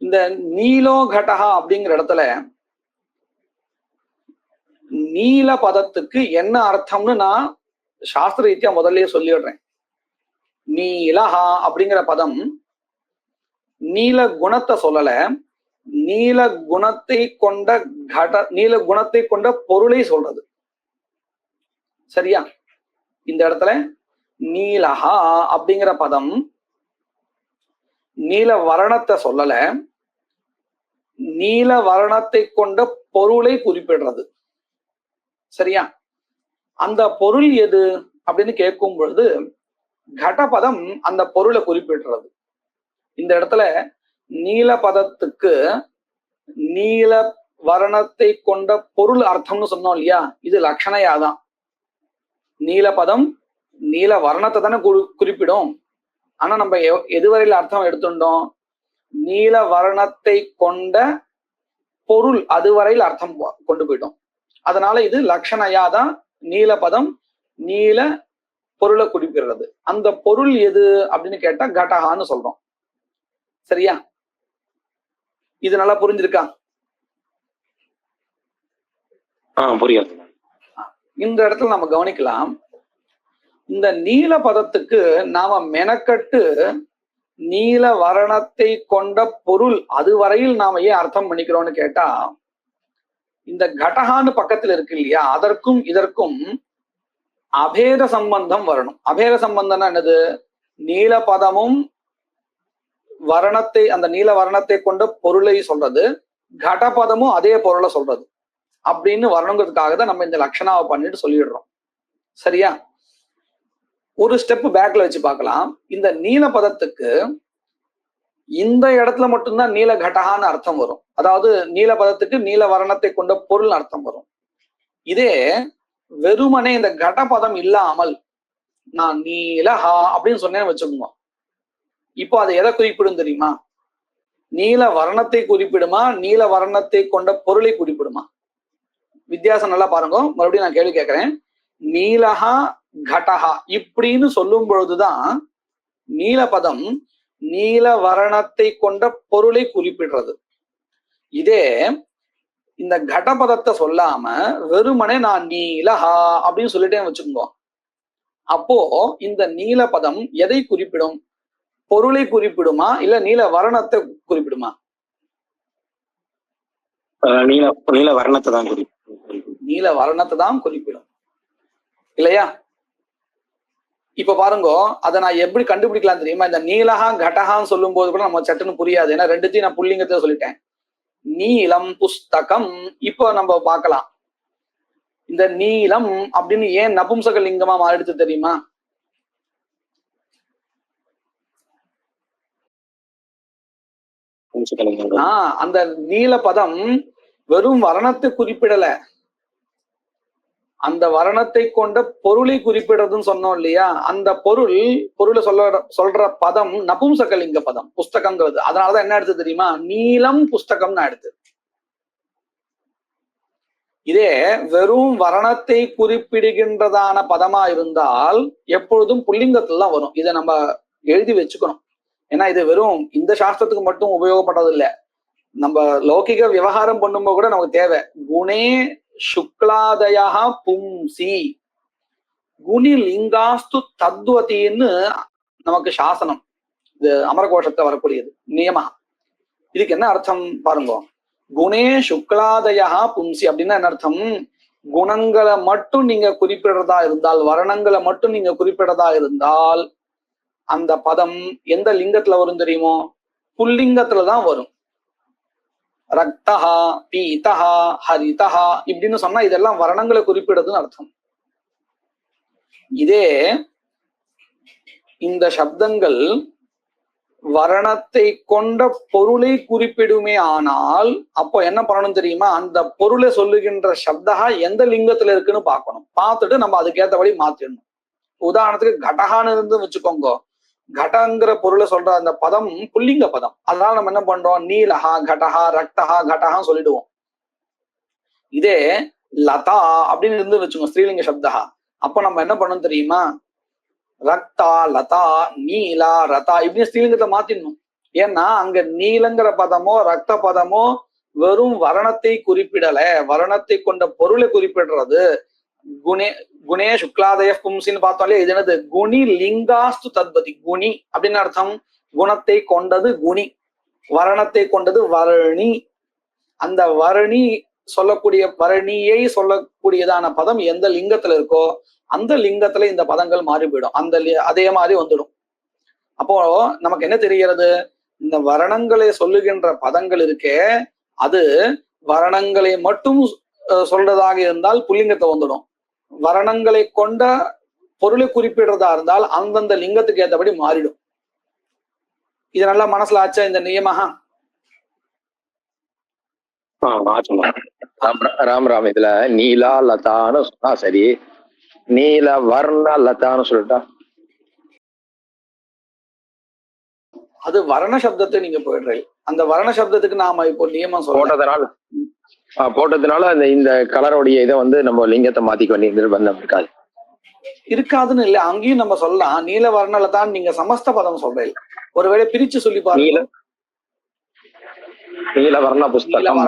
[SPEAKER 2] இந்த நீலோ கடஹா அப்படிங்கிற இடத்துல நீல பதத்துக்கு என்ன அர்த்தம்னு நான் சாஸ்திர ரீதியா முதல்லயே சொல்லிடுறேன். நீலஹா அப்படிங்கிற பதம் நீல குணத்தை சொல்லல, நீல குணத்தை கொண்ட நீல குணத்தை கொண்ட பொருளை சொல்றது. சரியா? இந்த இடத்துல நீலஹா அப்படிங்கிற பதம் நீல வர்ணத்தை சொல்லல, நீல வர்ணத்தை கொண்ட பொருளை குறிப்பிடுறது. சரியா? அந்த பொருள் எது அப்படின்னு கேட்கும் பொழுது கடபதம் அந்த பொருளை குறிப்பிடுறது. இந்த இடத்துல நீல பதத்துக்கு நீல வர்ணத்தை கொண்ட பொருள் அர்த்தம்னு சொன்னோம் இல்லையா, இது லட்சணையாதான். நீல பதம் நீல வர்ணத்தை தானே குறிப்பிடும். ஆனா நம்ம எதுவரையில அர்த்தம் எடுத்துட்டோம், நீல வர்ணத்தை கொண்ட பொருள் அதுவரையில் அர்த்தம் கொண்டு போயிட்டோம். அதனால இது லட்சணையாதான் நீல பதம் நீல பொருளை குறிப்பிடுறது. அந்த பொருள் எது அப்படின்னு கேட்டா கடஹான்னு சொல்றோம். சரியா? இது நல்லா புரிஞ்சிருக்கா?
[SPEAKER 3] புரியாது.
[SPEAKER 2] இந்த இடத்துல நம்ம கவனிக்கலாம், இந்த நீல பதத்துக்கு நாம மெனக்கட்டு நீல வர்ணத்தை கொண்ட பொருள் அதுவரையில் நாம ஏன் அர்த்தம் பண்ணிக்கிறோம்னு கேட்டா, இந்த கடஹான்னு பக்கத்துல இருக்கு இல்லையா, அதற்கும் இதற்கும் அபேத சம்பந்தம் வரணும். அபேத சம்பந்தம்னா என்னது? நீல பதமும் வர்ணத்தை அந்த நீல வர்ணத்தை கொண்ட பொருளை சொல்றது, கடபதமும் அதே பொருளை சொல்றது அப்படின்னு வரணுங்கிறதுக்காக தான் நம்ம இந்த லட்சணாவை பண்ணிட்டு சொல்லிடுறோம். சரியா? ஒரு ஸ்டெப் பேக்ல வச்சு பார்க்கலாம். இந்த நீல பதத்துக்கு இந்த இடத்துல மட்டும்தான் நீல கடஹான்னு அர்த்தம் வரும். அதாவது நீல பதத்துக்கு நீல வர்ணத்தை கொண்ட பொருள் அர்த்தம் வரும். இதே வெறுமனே இந்த கடபதம் இல்லாமல் நான் நீலஹா அப்படின்னு சொன்னேன்னு வச்சுக்கோங்க, இப்போ அதை எதை குறிப்பிடும் தெரியுமா? நீல வர்ணத்தை குறிப்பிடுமா, நீல வர்ணத்தை கொண்ட பொருளை குறிப்பிடுமா? வித்தியாசம் நல்லா பாருங்க. மறுபடியும் நான் கேள்வி கேட்கிறேன். நீலஹா கடஹா இப்படின்னு சொல்லும் பொழுதுதான் நீல பதம் நீல வர்ணத்தை கொண்ட பொருளை குறிப்பிடுறது. இதே இந்த கடபதத்தை சொல்லாம வெறுமனே நான் நீலஹா அப்படின்னு சொல்லிட்டேன்னு வச்சுக்கோங்க, அப்போ இந்த நீல பதம் எதை குறிப்பிடும்? பொருளை குறிப்பிடுமா இல்ல நீல வர்ணத்தை குறிப்பிடுமா?
[SPEAKER 3] நீல வர்ணத்தை தான் குறிப்பிடும்.
[SPEAKER 2] நீல வர்ணத்தை தான் குறிப்பிடும் இல்லையா? இப்ப பாருங்க, அதை நான் எப்படி கண்டுபிடிக்கலாம் தெரியுமா? இந்த நீலஹா கடஹான்னு சொல்லும் போது கூட நம்ம சட்டுன்னு புரியாது. ஏன்னா ரெண்டுத்தையும் நான் புல்லிங்கத்தை சொல்லிட்டேன். நீலம் புஸ்தகம். இப்போ நம்ம பார்க்கலாம், இந்த நீலம் அப்படின்னு ஏன் நபும்சக லிங்கமா மாறிடுச்சு தெரியுமா? அந்த நீல பதம் வெறும் வர்ணத்தை குறிப்பிடல, அந்த வர்ணத்தை கொண்ட பொருளை குறிப்பிடுறதுன்னு சொன்னோம் இல்லையா? அந்த பொருளை சொல்ற பதம் நபும்சகலிங்க பதம், புஸ்தகங்கிறது. அதனாலதான் என்ன எடுத்து தெரியுமா? நீலம் புஸ்தகம்னு எடுத்து. இதே வெறும் வர்ணத்தை குறிப்பிடுகின்றதான பதமா இருந்தால் எப்பொழுதும் புல்லிங்கத்துல தான் வரும். இதை நம்ம எழுதி வச்சுக்கணும். ஏன்னா இது வெறும் இந்த சாஸ்திரத்துக்கு மட்டும் உபயோகப்பட்டது இல்லை, நம்ம லௌகிக விவகாரம் பண்ணும்போது கூட நமக்கு தேவை. குணே சுக்லாதயா பும்சி குணி லிங்காஸ்து தத்வதின்னு நமக்கு சாசனம். இது அமரகோஷத்தை வரக்கூடியது நியமா. இதுக்கு என்ன அர்த்தம் பாருங்க. குணே சுக்லாதயா பும்சி அப்படின்னா என்ன அர்த்தம்? குணங்களை மட்டும் நீங்க குறிப்பிடுறதா இருந்தால், வர்ணங்களை மட்டும் நீங்க குறிப்பிடுறதா இருந்தால் அந்த பதம் எந்த லிங்கத்துல வரும் தெரியுமோ? புல்லிங்கத்துலதான் வரும். ரக்தஹா பீதஹா ஹரிதஹா இப்படின்னு சொன்னா இதெல்லாம் வர்ணங்களை குறிப்பிடுறதுன்னு அர்த்தம். இதே இந்த சப்தங்கள் வர்ணத்தை கொண்ட பொருளை குறிப்பிடுமே ஆனால் அப்போ என்ன பண்ணணும் தெரியுமா? அந்த பொருளை சொல்லுகின்ற சப்தகா எந்த லிங்கத்துல இருக்குன்னு பார்க்கணும். பார்த்துட்டு நம்ம அதுக்கேற்றபடி மாத்திடணும். உதாரணத்துக்கு கடஹான்னு இருந்து வச்சுக்கோங்க, கடங்கிற பொருளை சொல்ற அந்த பதம் புல்லிங்க பதம். அதனால நம்ம என்ன பண்றோம்? நீலஹா கடஹா ரக்தஹா கடஹா சொல்லிடுவோம். இதே லதா அப்படின்னு இருந்து வச்சுக்கோங்க, ஸ்ரீலிங்க சப்தா. அப்ப நம்ம என்ன பண்ணணும் தெரியுமா? ரக்தா, லதா, நீலா, ரதா இப்படின்னு ஸ்ரீலிங்கத்தை மாத்திடணும். ஏன்னா அங்க நீலங்கிற பதமோ ரக்த பதமோ வெறும் வர்ணத்தை குறிப்பிடல, வர்ணத்தை கொண்ட பொருளை குறிப்பிடுறது. குணே குணே சுக்லாதய பும்சின்னு பார்த்தாலே இது என்னது? குணி லிங்காஸ்து தத்பதி. குணி அப்படின்னு அர்த்தம். குணத்தை கொண்டது குணி, வர்ணத்தை கொண்டது வரணி. அந்த வரணி சொல்லக்கூடிய வரணியை சொல்லக்கூடியதான பதம் எந்த லிங்கத்துல இருக்கோ அந்த லிங்கத்துல இந்த பதங்கள் மாறி போயிடும். அதே மாதிரி வந்துடும். அப்போ நமக்கு என்ன தெரிகிறது? இந்த வர்ணங்களை சொல்லுகின்ற பதங்கள் இருக்கே, அது வர்ணங்களை மட்டும் சொல்றதாக இருந்தால் புல்லிங்கத்தை வந்துடும். வர்ணங்களை கொண்ட பொருளை குறிப்பிடுறதா இருந்தால் அந்தந்த லிங்கத்துக்கு ஏற்றபடி மாறிடும். இது நல்லா மனசுல ஆச்சா இந்த நியமஹா?
[SPEAKER 4] ராம் இதுல நீலா லதான்னு சொன்னா சரி, நீல வர்ண லதான்னு சொல்லிட்டா
[SPEAKER 2] அது வர்ண சப்தத்தை நீங்க போயிடுறீங்க. அந்த வர்ண சப்தத்துக்கு நாம இப்போ நியமம்
[SPEAKER 4] போட்டதுனால அந்த இந்த கலருடைய இதை வந்து நம்ம லிங்கத்தை மாத்திக்க வேண்டிய நிர்பந்தம் இருக்காது.
[SPEAKER 2] இருக்காதுன்னு இல்ல, அங்கேயும் நம்ம சொல்லலாம். நீல வர்ணலதான் நீங்க சமஸ்த பதம் சொல்றீங்க. ஒருவேளை பிரிச்சு சொல்லி பாருங்க.
[SPEAKER 4] நீலவர்ண புஸ்தகம்,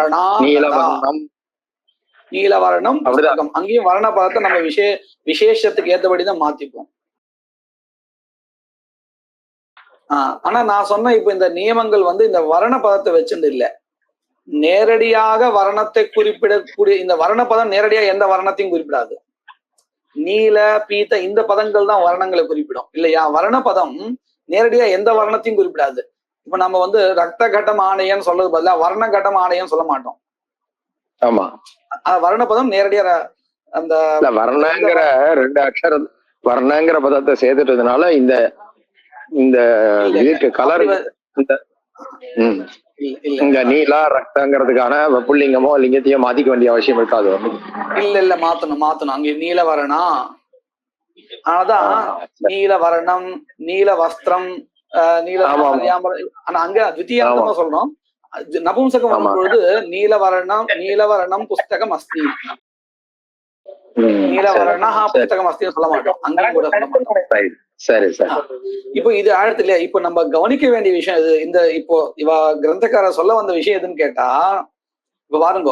[SPEAKER 4] நீலவர்ணம்,
[SPEAKER 2] நீலவர்ணம் புஸ்தகம். அங்கேயும் வர்ண பதத்தை நம்ம விசேஷத்துக்கு ஏற்றபடிதான் மாத்திப்போம். ஆனா நான் சொன்ன இப்ப இந்த நியமங்கள் வந்து இந்த வர்ண பதத்தை வச்சுட்டு இல்ல, நேரடியாக வர்ணத்தை குறிப்பிடக்கூடிய இந்த வர்ண பதம் நேரடியாக எந்த வர்ணத்தையும் குறிப்பிடாது. நீல, பீத்த இந்த பதங்கள் தான் வர்ணங்களை குறிப்பிடும் இல்லையா? வர்ண பதம் நேரடியா எந்த வர்ணத்தையும் குறிப்பிடாது. இப்ப நம்ம வந்து ரத்த கட்டம் ஆணையன்னு சொல்றது பதிலா வர்ண கட்டம் ஆணையன்னு சொல்ல மாட்டோம்.
[SPEAKER 4] ஆமா,
[SPEAKER 2] வர்ண பதம் நேரடியா அந்த
[SPEAKER 4] வர்ணங்கிற 2 அக்ஷரம் வர்ணங்கிற பதத்தை சேர்த்துட்டதுனால இந்த இந்த இதுக்கு கலர் இங்க நீலா ரக்தங்கிறதுக்கான புல்லிங்கமோ லிங்கத்தையோ மாத்திக்க வேண்டிய அவசியம் இருக்காது.
[SPEAKER 2] இல்ல மாத்தணும். அங்க நீல வரணம், அதான் நீல வரணம், நீல வஸ்திரம், நீல. ஆனா அங்க தித்தியாந்தமா சொல்றோம். நபும்சகம் வரும் பொழுது நீலவரணம் புஸ்தகம் அஸ்தி, நீலவரண புஸ்தகம் அஸ்தின்னு சொல்ல மாட்டோம். அங்கேயும் கூட சொல்ல மாட்டோம்.
[SPEAKER 4] சரி சரி.
[SPEAKER 2] இப்போ இது ஆழத்து இல்லையா? இப்போ நம்ம கவனிக்க வேண்டிய விஷயம் இது. இந்த இப்போ இவ கிரந்தக்கார சொல்ல வந்த விஷயம் எதுன்னு கேட்டா, இப்ப பாருங்க,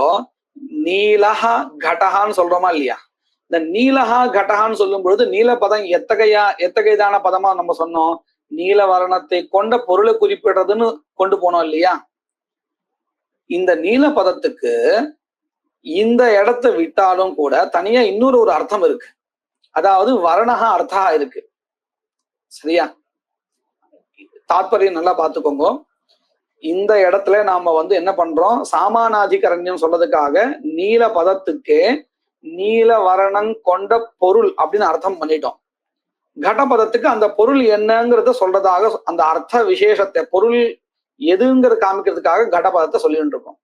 [SPEAKER 2] நீலஹா கடஹான்னு சொல்றோமா இல்லையா? இந்த நீலஹா கடஹான்னு சொல்லும் பொழுது நீல பதம் எத்தகையதான பதமா நம்ம சொன்னோம்? நீல வர்ணத்தை கொண்ட பொருளை குறிப்பிடுறதுன்னு கொண்டு போனோம் இல்லையா? இந்த நீல பதத்துக்கு இந்த இடத்தை விட்டாலும் கூட தனியா இன்னொரு ஒரு அர்த்தம் இருக்கு. அதாவது வர்ணஹா அர்த்தா இருக்கு. சரியா? தாத்பரியம் நல்லா பார்த்துக்கோங்க. இந்த இடத்துல நாம வந்து என்ன பண்றோம்? சாமானாதிகரண்யம் சொல்றதுக்காக நீல பதத்துக்கே நீல வரணம் கொண்ட பொருள் அப்படின்னு அர்த்தம் பண்ணிட்டோம். கட பதத்துக்கு அந்த பொருள் என்னங்கிறத சொல்றதாக அந்த அர்த்த விசேஷத்தை பொருள் எதுங்கிறத காமிக்கிறதுக்காக கட பதத்தை சொல்லிட்டு இருக்கோம்.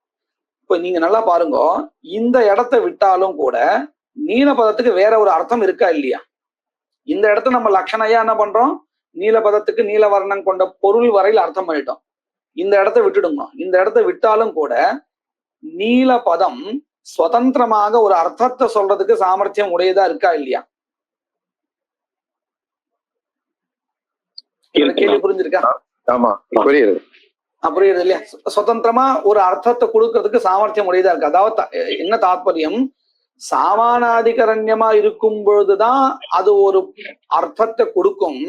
[SPEAKER 2] இப்ப நீங்க நல்லா பாருங்க, இந்த இடத்தை விட்டாலும் கூட நீல பதத்துக்கு வேற ஒரு அர்த்தம் இருக்கா இல்லையா? இந்த இடத்த நம்ம லட்சணையா என்ன பண்றோம்? நீல பதத்துக்கு நீல வர்ணம் கொண்ட பொருள் வரையில் அர்த்தம் பண்ணிட்டோம். இந்த இடத்த விட்டுடுங்க. இந்த இடத்த விட்டாலும் கூட நீல பதம் சுதந்திரமாக ஒரு அர்த்தத்தை சொல்றதுக்கு சாமர்த்தியம் உடையதா இருக்கா இல்லையா? கேள்வி புரிஞ்சிருக்கா?
[SPEAKER 4] ஆமா, புரியுது.
[SPEAKER 2] புரியுது இல்லையா? சுதந்திரமா ஒரு அர்த்தத்தை கொடுக்கறதுக்கு சாமர்த்தியம் உடையதா இருக்கு. அதாவது என்ன தாத்பரியம்? சாமானாதிகரண்யமா இருக்கும் பொழுதுதான் அது ஒரு அர்த்தத்தை கொடுக்கும்,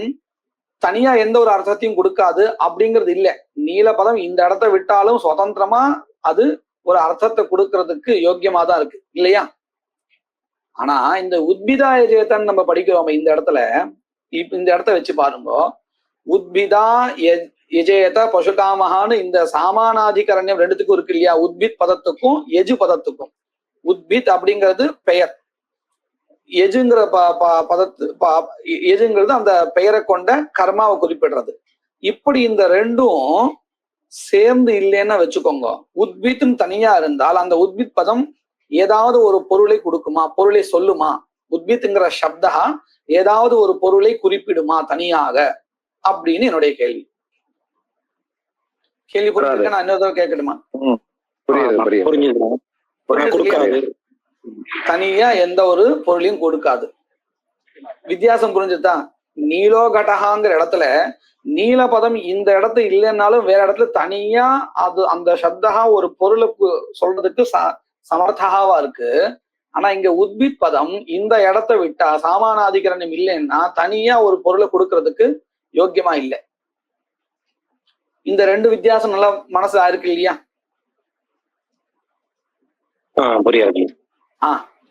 [SPEAKER 2] தனியா எந்த ஒரு அர்த்தத்தையும் கொடுக்காது அப்படிங்கிறது இல்லை. நீலபதம் இந்த இடத்த விட்டாலும் சுதந்திரமா அது ஒரு அர்த்தத்தை கொடுக்கறதுக்கு யோக்கியமா தான் இருக்கு இல்லையா? ஆனா இந்த உத்பிதா யஜேதன் நம்ம படிக்கிறோம் இந்த இடத்துல. இந்த இடத்த வச்சு பாருங்க, உத்பிதா யஜேத பசுகாமகான்னு இந்த சாமானாதிகரண்யம் ரெண்டுத்துக்கும் இருக்கு இல்லையா? உத்பித் பதத்துக்கும் எஜு பதத்துக்கும். உத்பித் அப்படிங்கிறது பெயர், எஜுங்கிற எஜுங்கிறது அந்த பெயரை கொண்ட கர்மாவை குறிப்பிடுறது. இப்படி இந்த ரெண்டும் சேர்ந்து இல்லைன்னா வச்சுக்கோங்க, உத்பித்துன்னு தனியா இருந்தால் அந்த உத்பித் பதம் ஏதாவது ஒரு பொருளை கொடுக்குமா, பொருளை சொல்லுமா? உத்பித்துங்கிற சப்தா ஏதாவது ஒரு பொருளை குறிப்பிடுமா தனியாக அப்படின்னு என்னுடைய கேள்வி. புரிஞ்சுக்க நான் இன்னொரு தடவை கேட்கணுமா? தனியா எந்த ஒரு பொருளையும் கொடுக்காது. வித்தியாசம் புரிஞ்சுதா? நீலோகடகாங்கிற இடத்துல நீலபதம் இந்த இடத்துல இல்லைன்னாலும் வேற இடத்துல தனியா அது அந்த சப்தகா ஒரு பொருளுக்கு சொல்றதுக்கு சமர்த்தகாவா இருக்கு. ஆனா இங்க உத்பித் பதம் இந்த இடத்த விட்டா சாமானாதிகரணம் இல்லைன்னா தனியா ஒரு பொருளை கொடுக்கறதுக்கு யோக்கியமா இல்லை. இந்த ரெண்டு வித்தியாசம் நல்லா மனசுல இருக்கு இல்லையா?
[SPEAKER 3] புரியாது.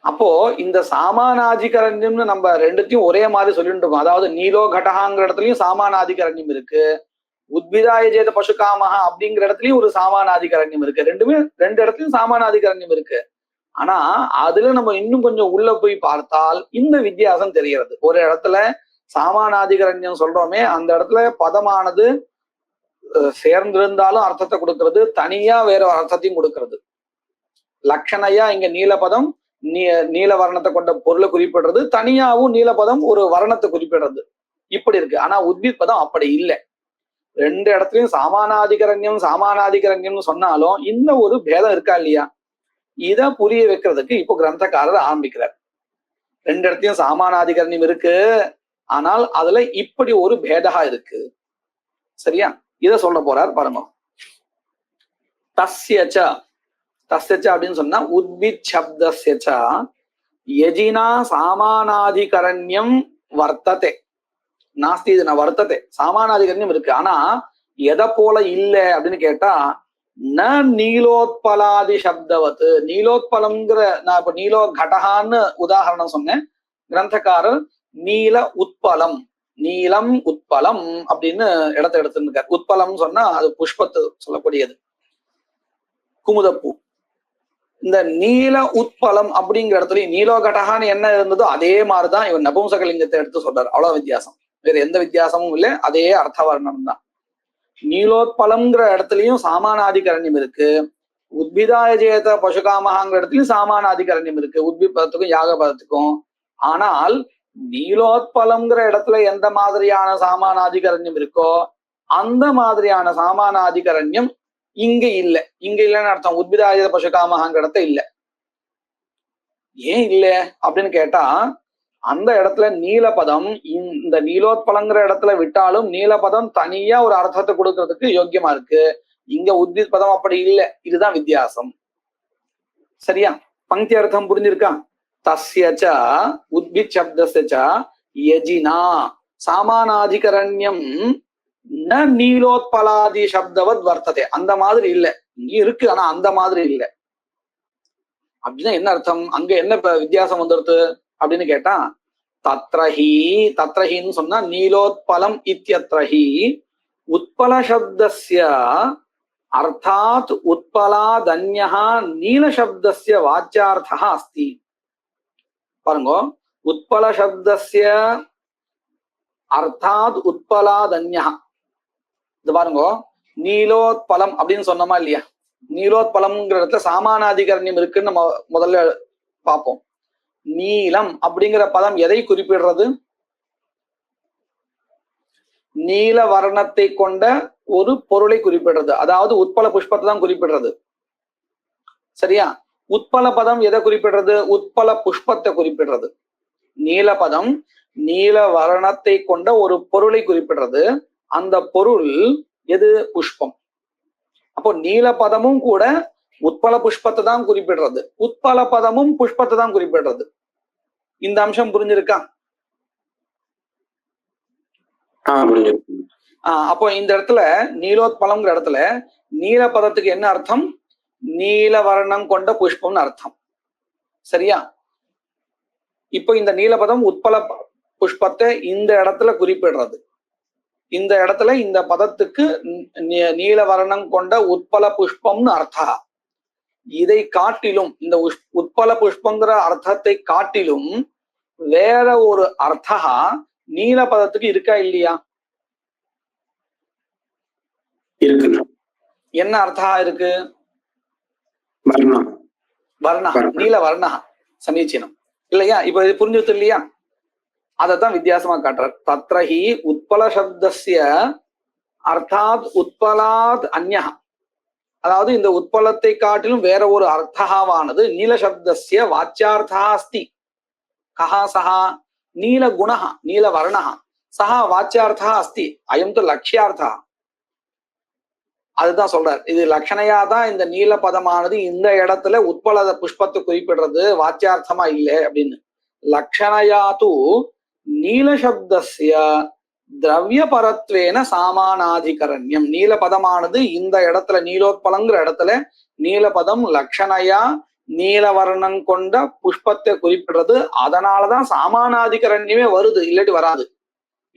[SPEAKER 2] அப்போ இந்த சாமானாதிகரண்யம்னு நம்ம ரெண்டுத்தையும் ஒரே மாதிரி சொல்லிட்டு இருக்கோம். அதாவது நீலோ கடகாங்கிற இடத்துலயும் சாமானாதிகரண்யம் இருக்கு, உத்பிதாயஜேத பசுகாமஹா அப்படிங்கிற இடத்துலயும் ஒரு சாமானாதிகரண்யம் இருக்கு. ரெண்டு இடத்துலயும் சாமானாதிகரண்யம் இருக்கு. ஆனா அதுல நம்ம இன்னும் கொஞ்சம் உள்ள போய் பார்த்தால் இந்த வித்தியாசம் தெரிகிறது. ஒரு இடத்துல சாமானாதிகரண்யம் சொல்றோமே, அந்த இடத்துல பதமானது சேர்ந்திருந்தாலும் அர்த்தத்தை கொடுக்கறது, தனியா வேற அர்த்தத்தையும் கொடுக்கறது. லட்சணையா இங்க நீலபதம் நீல வர்ணத்தை கொண்ட பொருளை குறிப்பிடுறது, தனியாவும் நீலபதம் ஒரு வர்ணத்தை குறிப்பிடுறது. இப்படி இருக்கு. ஆனா உத்பித் பதம் அப்படி இல்லை. ரெண்டு இடத்துலயும் சாமானாதிகரண்யம்னு சொன்னாலும் இந்த ஒரு பேதம் இருக்கா இல்லையா? இத புரிய வைக்கிறதுக்கு இப்போ கிரந்தக்காரர் ஆரம்பிக்கிறார். ரெண்டு இடத்தையும் சாமானாதிகரண்யம் இருக்கு, ஆனால் அதுல இப்படி ஒரு பேதகா இருக்கு. சரியா? இத சொல்ல போறார் பாருங்க. தஸ்யச்ச அப்படின்னு சொன்னா உத்பித் சப்தஸ்யச்ச யஜினா சாமானாதிகரண்யம் வர்த்ததே நாஸ்தி, இது நான் வர்த்ததே. சாமானாதிகரண்யம் இருக்கு, ஆனா எதை போல இல்லை அப்படின்னு கேட்டா ந நீலோத்பலாதி சப்தவத்து. நீலோத்பலம்ங்கிற நான் இப்ப நீலோ கடகான்னு உதாரணம் சொன்னேன். கிரந்தக்காரர் நீல உட்பலம், நீலம் உட்பலம் அப்படின்னு இடத்தை எடுத்துருக்கார். உட்பலம் சொன்னா அது புஷ்பத்து சொல்லக்கூடியது, குமுதப்பூ. இந்த நீல உட்பலம் அப்படிங்கிற இடத்துலயும் நீலோ கடகான்னு என்ன இருந்ததோ அதே மாதிரிதான் இவன் நபும்சகலிங்கத்தை எடுத்து சொல்றாரு. அவ்வளவு வித்தியாசம், வேற எந்த வித்தியாசமும் இல்லை, அதே அர்த்தவர்ணம் தான். நீலோத்பலம்ங்கிற இடத்துலயும் சாமானாதிகரண்யம் இருக்கு, உத்பிதாயஜேத பசுகாமகாங்கிற இடத்துலயும் சாமானாதிகரண்யம் இருக்கு, உத்பித் பதத்துக்கும் யாக பதத்துக்கும். ஆனால் நீலோத்பலம்ங்கிற இடத்துல எந்த மாதிரியான சாமானாதிகரண்யம் இருக்கோ அந்த மாதிரியான சாமானாதிகரண்யம் இங்க இல்லை. இங்க இல்லைன்னு அர்த்தம் உத்பிதாயஜேத பசுகாமகாங்கிற இடத்த இல்லை. ஏன் இல்லை அப்படின்னு கேட்டா, அந்த இடத்துல நீலபதம் இந்த நீலோத்பலங்கிற இடத்துல விட்டாலும் நீலபதம் தனியா ஒரு அர்த்தத்தை கொடுக்கறதுக்கு யோக்கியமா இருக்கு. இங்க உத்பித் பதம் அப்படி இல்லை. இதுதான் வித்தியாசம். சரியா? பங்கி அர்த்தம் புரிஞ்சிருக்கா? தஸ்யச்ச உத்பித் சப்தஸ்ய யஜினா சாமானாதிகரண்யம் ந நீலோத்பலாதி சப்தவத் வர்த்ததே. அந்த மாதிரி இல்லை, இங்க இருக்கு ஆனா அந்த மாதிரி இல்லை. அப்படின்னா என்ன அர்த்தம்? அங்க என்ன வித்தியாசம் வந்துருது அப்படின்னு கேட்டா, தத்ரஹின்னு சொன்னா நீலோத்பலம் இத்யத்ரஹி உத்பல சப்தஸ்ய அர்த்தாத் உத்பலாதன்யஹ நீல சப்தஸ்ய வாச்யார்த்தः அஸ்தி. பாருங்க, உத்பல சப்தஸ்ய அர்த்தாத் உத்பலாதன்யஹ. இது பாருங்க, நீலோத்பலம் அப்படின்னு சொன்னோமா இல்லையா? நீலோத்பலம்ங்கிற இடத்துல சாமானாதிகரண்யம் இருக்குன்னு நம்ம முதல்ல பார்ப்போம். நீலம் அப்படிங்கிற பதம் எதை குறிப்பிடுறது? நீல வர்ணத்தை கொண்ட ஒரு பொருளை குறிப்பிடுறது, அதாவது உட்பல புஷ்பத்தை தான் குறிப்பிடுறது. சரியா? உட்பல பதம் எதை குறிப்பிடுறது? உட்பல புஷ்பத்தை குறிப்பிடுறது. நீல பதம் நீல வர்ணத்தை கொண்ட ஒரு பொருளை குறிப்பிடுறது. அந்த பொருள் எது? புஷ்பம். அப்போ நீல பதமும் கூட உட்பல புஷ்பத்தை தான் குறிப்பிடுறது, உட்பல பதமும் புஷ்பத்தை தான் குறிப்பிடுறது. இந்த அம்சம் புரிஞ்சிருக்கா? அப்போ இந்த இடத்துல நீலோத்பலம்ங்கிற இடத்துல நீல பதத்துக்கு என்ன அர்த்தம்? நீல வர்ணம் கொண்ட புஷ்பம்னு அர்த்தம். சரியா? இப்போ இந்த நீலபதம் உட்பல புஷ்பத்தை இந்த இடத்துல குறிப்பிடுறது. இந்த இடத்துல இந்த பதத்துக்கு நீல வர்ணம் கொண்ட உட்பல புஷ்பம்னு அர்த்தம். இதை காட்டிலும் இந்த உட்பல புஷ்பங்கிற அர்த்தத்தை காட்டிலும் வேற ஒரு அர்த்தா நீல பதத்துக்கு இருக்கா இல்லையா?
[SPEAKER 3] இருக்கு.
[SPEAKER 2] என்ன அர்த்தா இருக்கு? வர்ணா, நீல வர்ணா சமீச்சீனம் இல்லையா? இப்ப இது புரிஞ்சுது இல்லையா? அதத்தான் வித்தியாசமா காட்டுறார். தத்ரஹி உட்பல சப்தஸ்ய அர்த்தாத் உட்பலாத் அன்யஹ. அதாவது இந்த உத்பலத்தை காட்டிலும் வேற ஒரு அர்த்தகாவானது நீலசப்தஸ்ய வாச்சியார்த்தா அஸ்தி. கஹா சஹா நீல குணஹா நீல வர்ணஹா சஹா வாச்சியார்த்தா அஸ்தி அயம் து லட்சியார்த்தா. அதுதான் சொல்றார். இது லட்சணையா தான் இந்த நீல பதமானது இந்த இடத்துல உட்பல புஷ்பத்தை குறிப்பிடுறது, வாச்சியார்த்தமா இல்லை அப்படின்னு. லட்சணையா தூ நீலசப்தஸ்ய திரவிய பரத்வேன சாமானாதிகரண்யம். நீல பதமானது இந்த இடத்துல நீலோத்பலங்கிற இடத்துல நீலபதம் லட்சணையா நீலவர்ணம் கொண்ட புஷ்பத்தை குறிப்பிடுறது. அதனாலதான் சாமானாதிகரண்யமே வருது, இல்லாட்டி வராது.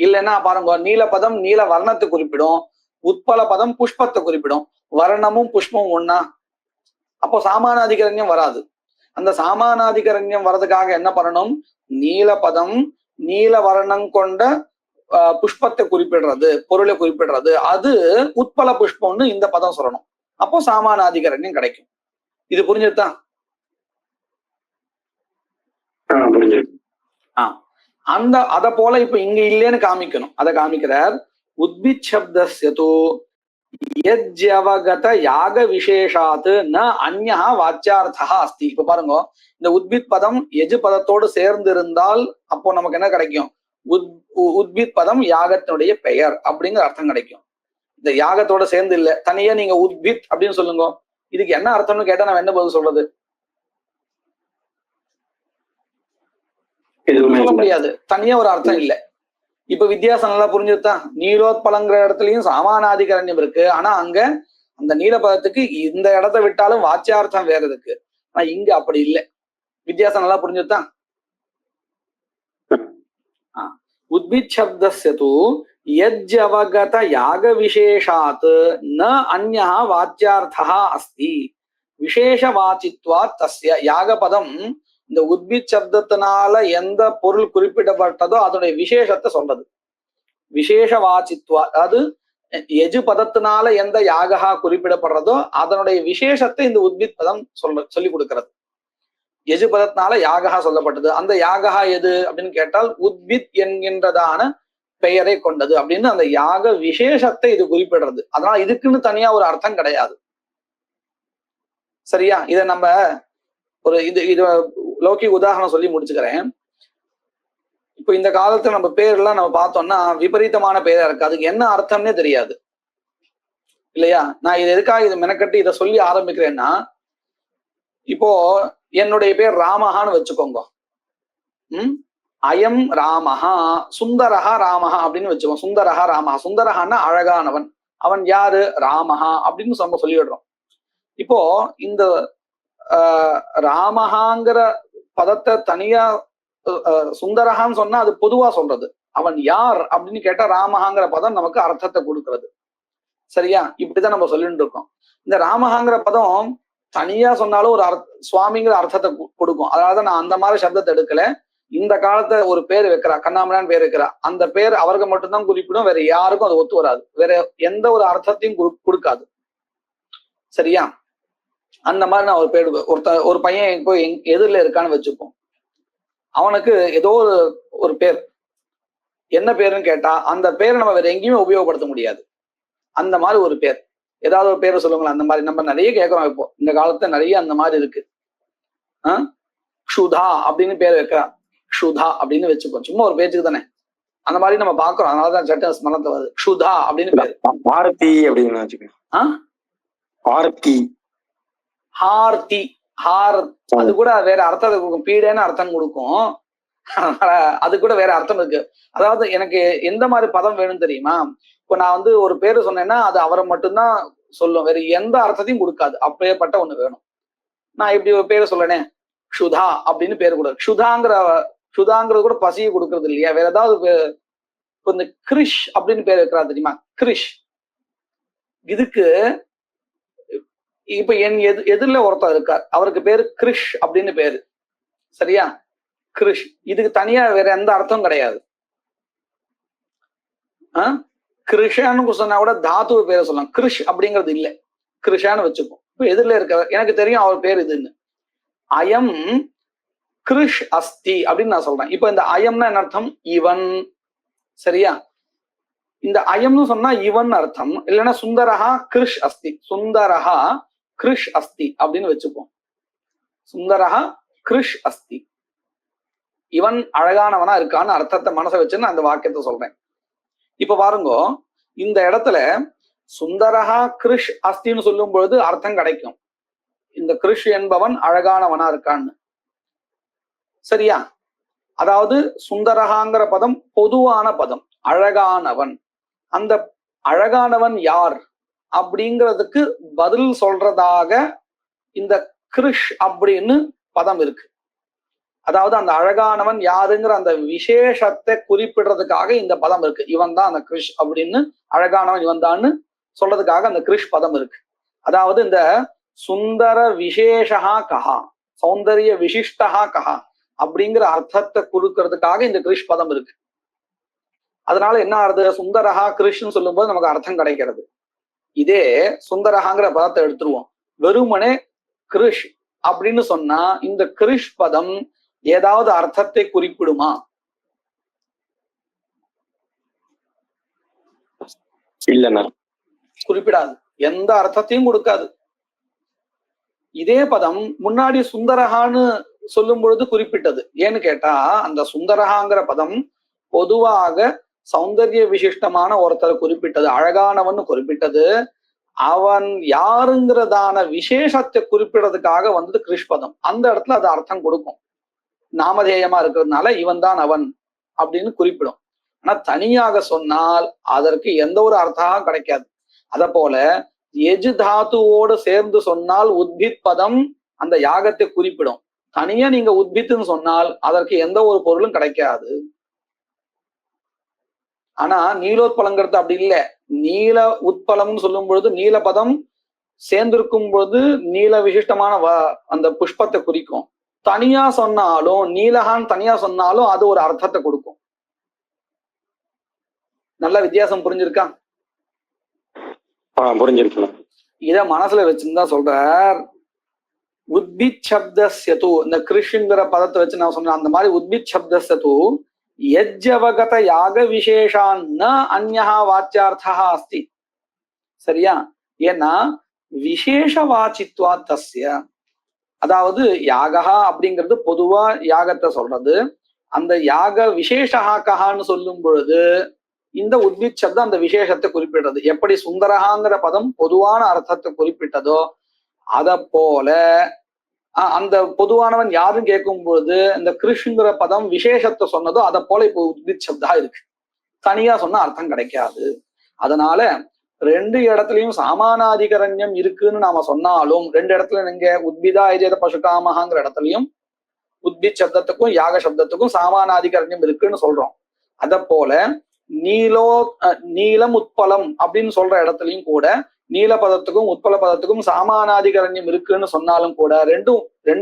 [SPEAKER 2] இல்லைன்னா பாருங்க, நீலபதம் நீல வர்ணத்தை குறிப்பிடும், உட்பல பதம் புஷ்பத்தை குறிப்பிடும். வர்ணமும் புஷ்பமும் ஒண்ணா, அப்போ சாமானாதிகரண்யம் வராது. அந்த சாமானாதிகரண்யம் வர்றதுக்காக என்ன பண்ணணும்? நீலபதம் நீல வர்ணம் கொண்ட புஷ்பத்தை குறிப்பிடுறது, பொருளை குறிப்பிடுறது, அது உட்பல புஷ்பம்னு இந்த பதம் சொல்லணும். அப்போ சாமானாதிகரண்யம் கிடைக்கும். இது புரிஞ்சுதான்? அந்த அத போல இப்ப இங்க இல்லைன்னு காமிக்கணும். அதை காமிக்கிறார். உத்பித் சப்தஸ்ய தூ யஜ்யவகத யாக விசேஷாத் ந அன்யா வாச்சியார்த்தா அஸ்தி. இப்ப பாருங்க, இந்த உத்பித் பதம் எஜு பதத்தோடு சேர்ந்து இருந்தால் அப்போ நமக்கு என்ன கிடைக்கும்? உத்பித் பதம் யாகத்தினுடைய பெயர் அப்படிங்கிற அர்த்தம் கிடைக்கும். இந்த யாகத்தோட சேர்ந்து இல்ல, தனியா நீங்க உத்பித் அப்படின்னு சொல்லுங்க. இதுக்கு என்ன அர்த்தம்னு கேட்டா நான் என்ன பதில் சொல்றது? சொல்ல முடியாது. தனியா ஒரு அர்த்தம் இல்லை. இப்ப வித்தியாசம் நல்லா புரிஞ்சுதான். நீலோத்பலங்கிற இடத்துலயும் சாமானாதிகரண்யம் இருக்கு. ஆனா அங்க அந்த நீலபதத்துக்கு இந்த இடத்த விட்டாலும் வாச்சியார்த்தம் வேற இருக்கு. ஆனா இங்க அப்படி இல்லை. வித்தியாசம் நல்லா புரிஞ்சுதான். உத்பித் சப்தஸ்ய தூ யஜ்யவகத யாக விசேஷாத் ந அன்யா வாச்சியார்த்தா அஸ்தி விசேஷ வாச்சித்வாத் தஸ்ய. யாக பதம் இந்த உத்பித் சப்தத்தினால எந்த பொருள் குறிப்பிடப்பட்டதோ அதனுடைய விசேஷத்தை சொல்றது. விசேஷ வாச்சித்வா, அதாவது எஜு பதத்தினால எந்த யாகா குறிப்பிடப்படுறதோ அதனுடைய விசேஷத்தை இந்த உத்பித் பதம் சொல்லி கொடுக்கிறது. எஜு பதத்தினால யாகா சொல்லப்பட்டது. அந்த யாகா எது அப்படின்னு கேட்டால் உத்பித் என்கின்றதான பெயரை கொண்டது அப்படின்னு அந்த யாக விசேஷத்தை இது குறிப்பிடுறது. அதனால இதுக்குன்னு தனியா ஒரு அர்த்தம் கிடையாது. சரியா? இதை நம்ம ஒரு இது லௌகிக உதாரணம் சொல்லி முடிச்சுக்கிறேன். இப்போ இந்த காலத்துல நம்ம பேர்லாம் நம்ம பார்த்தோம்னா விபரீதமான பேரா இருக்கு. அதுக்கு என்ன அர்த்தம்னே தெரியாது இல்லையா? நான் இது எதுக்காக இது மெனக்கட்டு இதை சொல்லி ஆரம்பிக்கிறேன்னா, இப்போ என்னுடைய பேர் ராமஹான்னு வச்சுக்கோங்க. அயம் ராமஹா சுந்தரஹா ராமஹா அப்படின்னு வச்சுக்கோங்க. சுந்தரஹா ராமஹா. சுந்தரஹான்னா அழகானவன். அவன் யாரு? ராமஹா அப்படின்னு நம்ம சொல்லிடுறோம். இப்போ இந்த ராமஹாங்கிற பதத்தை தனியா சுந்தரஹான்னு சொன்னா அது பொதுவா சொல்றது. அவன் யார் அப்படின்னு கேட்டா ராமஹாங்கிற பதம் நமக்கு அர்த்தத்தை கொடுக்கிறது. சரியா? இப்படிதான் நம்ம சொல்லிட்டு இருக்கோம். இந்த ராமஹாங்கிற பதம் தனியா சொன்னாலும் ஒரு சுவாமிங்கிற அர்த்தத்தை கொடுக்கும். அதனாலதான் நான் அந்த மாதிரி சப்தத்தை எடுக்கல. இந்த காலத்தை ஒரு பேர் வைக்கிறா, கண்ணாமனான்னு பேர் வைக்கிறா. அந்த பேர் அவருக்கு மட்டும்தான் குறிப்பிடும், வேற யாருக்கும் அது ஒத்து வராது. வேற எந்த ஒரு அர்த்தத்தையும் கொடுக்காது. சரியா? அந்த மாதிரி நான் ஒரு பேர் ஒரு பையன் இப்போ எதிரில் இருக்கான்னு வச்சுப்போம். அவனுக்கு ஏதோ ஒரு பேர், என்ன பேருன்னு கேட்டா அந்த பேரை நம்ம வேற எங்கேயுமே உபயோகப்படுத்த முடியாது. அந்த மாதிரி ஒரு பேர், ஏதாவது ஒரு பேரை சொல்லுங்களேன். அந்த மாதிரி நம்ம நிறைய கேட்கிறோம். இப்போ இந்த காலத்துல நிறைய அந்த மாதிரி இருக்கு. க்ஷுதா அப்படின்னு பேர் வைக்கிறான். க்ஷுதா அப்படின்னு வச்சுப்போம், சும்மா ஒரு பேச்சுக்கு தானே. அந்த மாதிரி நம்ம பாக்குறோம். அதனாலதான் சட்ட ஸ்மரணத்தை வருது. க்ஷுதா அப்படின்னு பேரு.
[SPEAKER 3] ஆர்த்தி அப்படின்னு வச்சுக்கோங்க. ஆர்த்தி,
[SPEAKER 2] ஹார்த்தி, அது கூட வேற அர்த்தத்தை கொடுக்கும். பீடேன்னு அர்த்தம் கொடுக்கும். அதனால அது கூட வேற அர்த்தம் இருக்கு. அதாவது எனக்கு எந்த மாதிரி பதம் வேணும்னு தெரியுமா? இப்போ நான் ஒரு பேரு சொன்னேன்னா அது அவரை மட்டும்தான் சொல்லும், வேற எந்த அர்த்தத்தையும் கொடுக்காது. அப்பேற்பட்ட ஒண்ணு வேணும். நான் இப்படி ஒரு பேரு சொல்லனே, க்ஷுதா அப்படின்னு பேரு கூட. க்ஷுதாங்கிறது கூட பசியை கொடுக்கறது இல்லையா? வேற ஏதாவது இப்போ இந்த கிரிஷ் அப்படின்னு பேர் வைக்கிறா தெரியுமா? கிரிஷ். இதுக்கு இப்ப என் எதிரில ஒருத்தர் இருக்கார், அவருக்கு பேரு கிரிஷ் அப்படின்னு பேரு. சரியா? கிரிஷ். இதுக்கு தனியா வேற எந்த அர்த்தம் கிடையாது. கிருஷான்னு சொன்னா கூட தாத்துவ பேரை சொல்லலாம். கிரிஷ் அப்படிங்கிறது இல்லை, கிருஷான்னு வச்சுப்போம். இப்ப எதிரில இருக்க எனக்கு தெரியும் அவர் பேர் இதுன்னு. அயம் கிருஷ் அஸ்தி அப்படின்னு நான் சொல்றேன். இப்ப இந்த அயம்னா என்ன அர்த்தம்? இவன். சரியா? இந்த அயம்னு சொன்னா இவன் அர்த்தம், இல்லைன்னா சுந்தரஹா கிருஷ் அஸ்தி, சுந்தரஹா கிருஷ் அஸ்தி அப்படின்னு வச்சுப்போம். சுந்தரஹா கிருஷ் அஸ்தி, இவன் அழகானவனா இருக்கான்னு அர்த்தத்தை மனசை வச்சுன்னு அந்த வாக்கியத்தை சொல்றேன். இப்ப பாருங்க, இந்த இடத்துல சுந்தரஹா கிருஷ் அஸ்தின்னு சொல்லும் பொழுது அர்த்தம் கிடைக்கும், இந்த கிருஷ் என்பவன் அழகானவனா இருக்கான்னு. சரியா? அதாவது சுந்தரஹாங்கிற பதம் பொதுவான பதம், அழகானவன். அந்த அழகானவன் யார் அப்படிங்கிறதுக்கு பதில் சொல்றதாக இந்த கிருஷ் அப்படின்னு பதம் இருக்கு. அதாவது அந்த அழகானவன் யாருங்கிற அந்த விசேஷத்தை குறிப்பிடுறதுக்காக இந்த பதம் இருக்கு. இவன் தான் அந்த கிருஷ் அப்படின்னு, அழகானவன் இவன் தான்னு சொல்றதுக்காக அந்த கிருஷ் பதம் இருக்கு. அதாவது இந்த சுந்தர விசேஷா கஹா, சௌந்தரிய விசிஷ்டா கஹா அப்படிங்கிற அர்த்தத்தை கொடுக்கறதுக்காக இந்த கிருஷ் பதம் இருக்கு. அதனால என்ன ஆறுது, சுந்தரஹா கிருஷ்ணு சொல்லும் போது நமக்கு அர்த்தம் கிடைக்கிறது. இதே சுந்தரஹாங்கிற பதத்தை எடுத்துருவோம், வெறுமனே கிருஷ் அப்படின்னு சொன்னா இந்த கிருஷ் பதம் ஏதாவது அர்த்தத்தை குறிப்பிடுமா?
[SPEAKER 3] இல்லைண்ணா,
[SPEAKER 2] குறிப்பிடாது, எந்த அர்த்தத்தையும் கொடுக்காது. இதே பதம் முன்னாடி சுந்தரஹான்னு சொல்லும் பொழுது குறிப்பிட்டது. ஏன்னு கேட்டா, அந்த சுந்தரஹாங்கிற பதம் பொதுவாக சௌந்தர்ய விசிஷ்டமான ஒருத்தரை குறிப்பிட்டது, அழகானவன் குறிப்பிட்டது. அவன் யாருங்கிறதான விசேஷத்தை குறிப்பிடுறதுக்காக வந்தது கிருஷ் பதம். அந்த இடத்துல அது அர்த்தம் கொடுக்கும், நாமதேயமா இருக்கிறதுனால இவன் தான் அவன் அப்படின்னு குறிப்பிடும். ஆனா தனியாக சொன்னால் அதற்கு எந்த ஒரு அர்த்தமும் கிடைக்காது. அத போல எஜு தாத்துவோடு சேர்ந்து சொன்னால் உத்பித் பதம் அந்த யாகத்தை குறிப்பிடும். தனியா நீங்க உத்பித்துன்னு சொன்னால் அதற்கு எந்த ஒரு பொருளும் கிடைக்காது. ஆனா நீலோத்பலங்கிறது அப்படி இல்லை. நீல உட்பலம்னு சொல்லும் பொழுது நீல பதம் சேர்ந்திருக்கும் பொழுது நீல விசிஷ்டமான அந்த புஷ்பத்தை குறிக்கும். தனியா சொன்னாலும், நீலகான் தனியா சொன்னாலும் அது ஒரு அர்த்தத்தை கொடுக்கும். நல்ல வித்தியாசம் புரிஞ்சிருக்கா?
[SPEAKER 3] புரிஞ்சிருக்கணும்.
[SPEAKER 2] இத மனசுல வச்சுதான் சொல்றார். உத்பித் சப்தஸ்யது, இந்த கிருஷ்ங்கிற பதத்தை வச்சு நான் சொன்னேன், அந்த மாதிரி உத்பித் சப்தஸ்யது யஜ்ஜவகத யாக விசேஷான் ந அன்யஹா வாச்சியார்த்தா அஸ்தி. சரியா? ஏன்னா விசேஷ வாச்சித்வா தஸ்ய, அதாவது யாகா அப்படிங்கிறது பொதுவா யாகத்தை சொல்றது. அந்த யாக விசேஷஹான்னு சொல்லும் பொழுது இந்த உத்பித் சப்தம் அந்த விசேஷத்தை குறிப்பிடுறது. எப்படி சுந்தரஹாங்கிற பதம் பொதுவான அர்த்தத்தை குறிப்பிட்டதோ அத போல அந்த பொதுவானவன் யாரும் கேட்கும் பொழுது இந்த கிருஷ்ங்கிற பதம் விசேஷத்தை சொன்னதோ அதை போல இப்போ உத்பித் சப்தா இருக்கு. தனியா சொன்னா அர்த்தம் கிடைக்காது. அதனால ரெண்டு இடத்துலயும் சாமானாதிகரண்யம் இருக்குன்னு நாம சொன்னாலும், ரெண்டு இடத்துல நீங்க உத்பிதா எஜேத பசுகாமஹாங்கிற இடத்துலயும் உத்பித் சப்தத்துக்கும் யாக சப்தத்துக்கும் சாமானாதிகரண்யம் இருக்குன்னு சொல்றோம். அத போல நீலம் உட்பலம் அப்படின்னு சொல்ற இடத்துலயும் கூட நீல பதத்துக்கும் உட்பல பதத்துக்கும் சாமானாதிகரண்யம் இருக்குன்னு சொன்னாலும் கூட ரெண்டு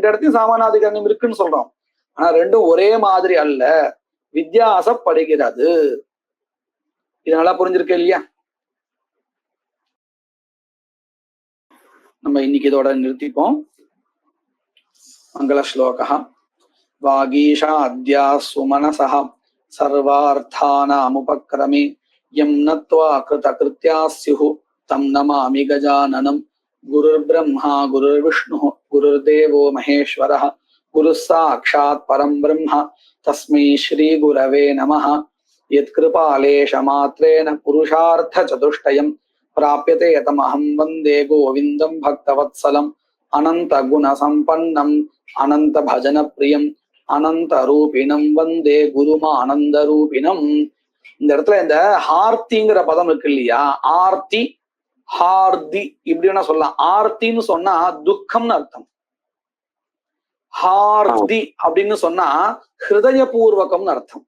[SPEAKER 2] இடத்தையும் சாமானாதிகரண்யம் இருக்குன்னு சொல்றோம். ஆனா ரெண்டும் ஒரே மாதிரி அல்ல, வித்தியாசப்படுகிறது. இது நல்லா புரிஞ்சிருக்கு இல்லையா? நம்ம இன்னைக்கு இதோட நிறுத்திப்போம். மங்கள ஸ்லோகா. வாகீஷா அத்யா சுமனசஹ சர்வார்த்தானாமுபக்ரமே யம் நத்வா கிருத கிருத்யா ஸ்யுஹு தம் நமாமி கஜானனம். குருர் பிரம்மா குருர் விஷ்ணு குருர் தேவோ மகேஸ்வரः குருः சாக்ஷாத் பரம் பிரம்ம தஸ்மை ஸ்ரீ குரவே நமः. யத்கிருபாலேஷ மாத்ரேன புருஷார்த்த சதுஷ்டயம் பிராப்யதே தமஹம் வந்தே கோவிந்தம் பக்தவத்சலம் அனந்த குண சம்பன்னம் அனந்த பஜன பிரியம் அனந்த ரூபினம் வந்தே குருமானந்த ரூபினம். இந்த இடத்துல இந்த ஹார்த்திங்கிற பதம் இருக்கு இல்லையா, ஆர்த்தி ஹார்தி இப்படின்னா சொல்லலாம். ஆர்த்தின்னு சொன்னா துக்கம்னு அர்த்தம், ஹார்தி அப்படின்னு சொன்னா ஹிருதயபூர்வகம்னு அர்த்தம்.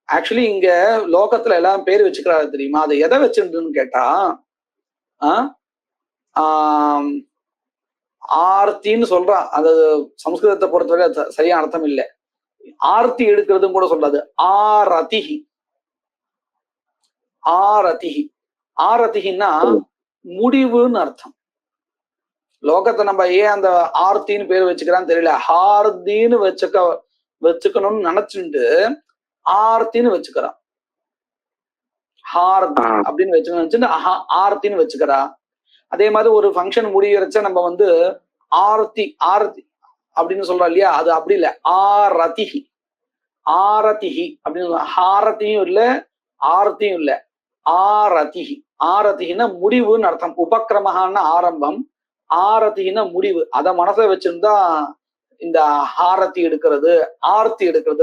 [SPEAKER 2] ஆக்சுவலி இங்க லோகத்துல எல்லாம் பேர் வச்சுக்கிறாரு தெரியுமா, அதை எதை வச்சுன்னு கேட்டா ஆர்த்தின்னு சொல்றான். அது சம்ஸ்கிருதத்தை பொறுத்தவரை சரியான அர்த்தம் இல்லை. ஆர்த்தி எடுக்கிறதும் கூட சொல்றாது. ஆரதிஹி, ஆரதிஹி, ஆரதிஹின்னா முடிவுன்னு அர்த்தம். லோகத்தை நம்ம ஏன் அந்த ஆர்த்தின்னு பேர் வச்சுக்கிறான்னு தெரியல. ஹார்தின்னு வச்சுக்கணும்னு நினைச்சுட்டு ஆர்த்தின்னு வச்சுக்கிறான். ஹாரதி அப்படின்னு வச்சுக்கணும், ஆர்த்தின்னு வச்சுக்கிறா. அதே மாதிரி ஒரு ஃபங்க்ஷன் முடிகிறச்ச நம்ம வந்து ஆர்த்தி ஆர்த்தி அப்படின்னு சொல்றோம் இல்லையா, அது அப்படி இல்லை, ஆரதிஹி ஆரதிஹி அப்படின்னு. ஹாரதியும் இல்லை ஆர்த்தியும் இல்லை, ஆரதிஹி. ஆரதினா முடிவுன்னு அர்த்தம். உபக்கிரமஹான்னா ஆரம்பம், ஆரதினா முடிவு. அதை மனசை வச்சிருந்தா இந்த ஹாரதி எடுக்கிறது ஆர்த்தி எடுக்கிறது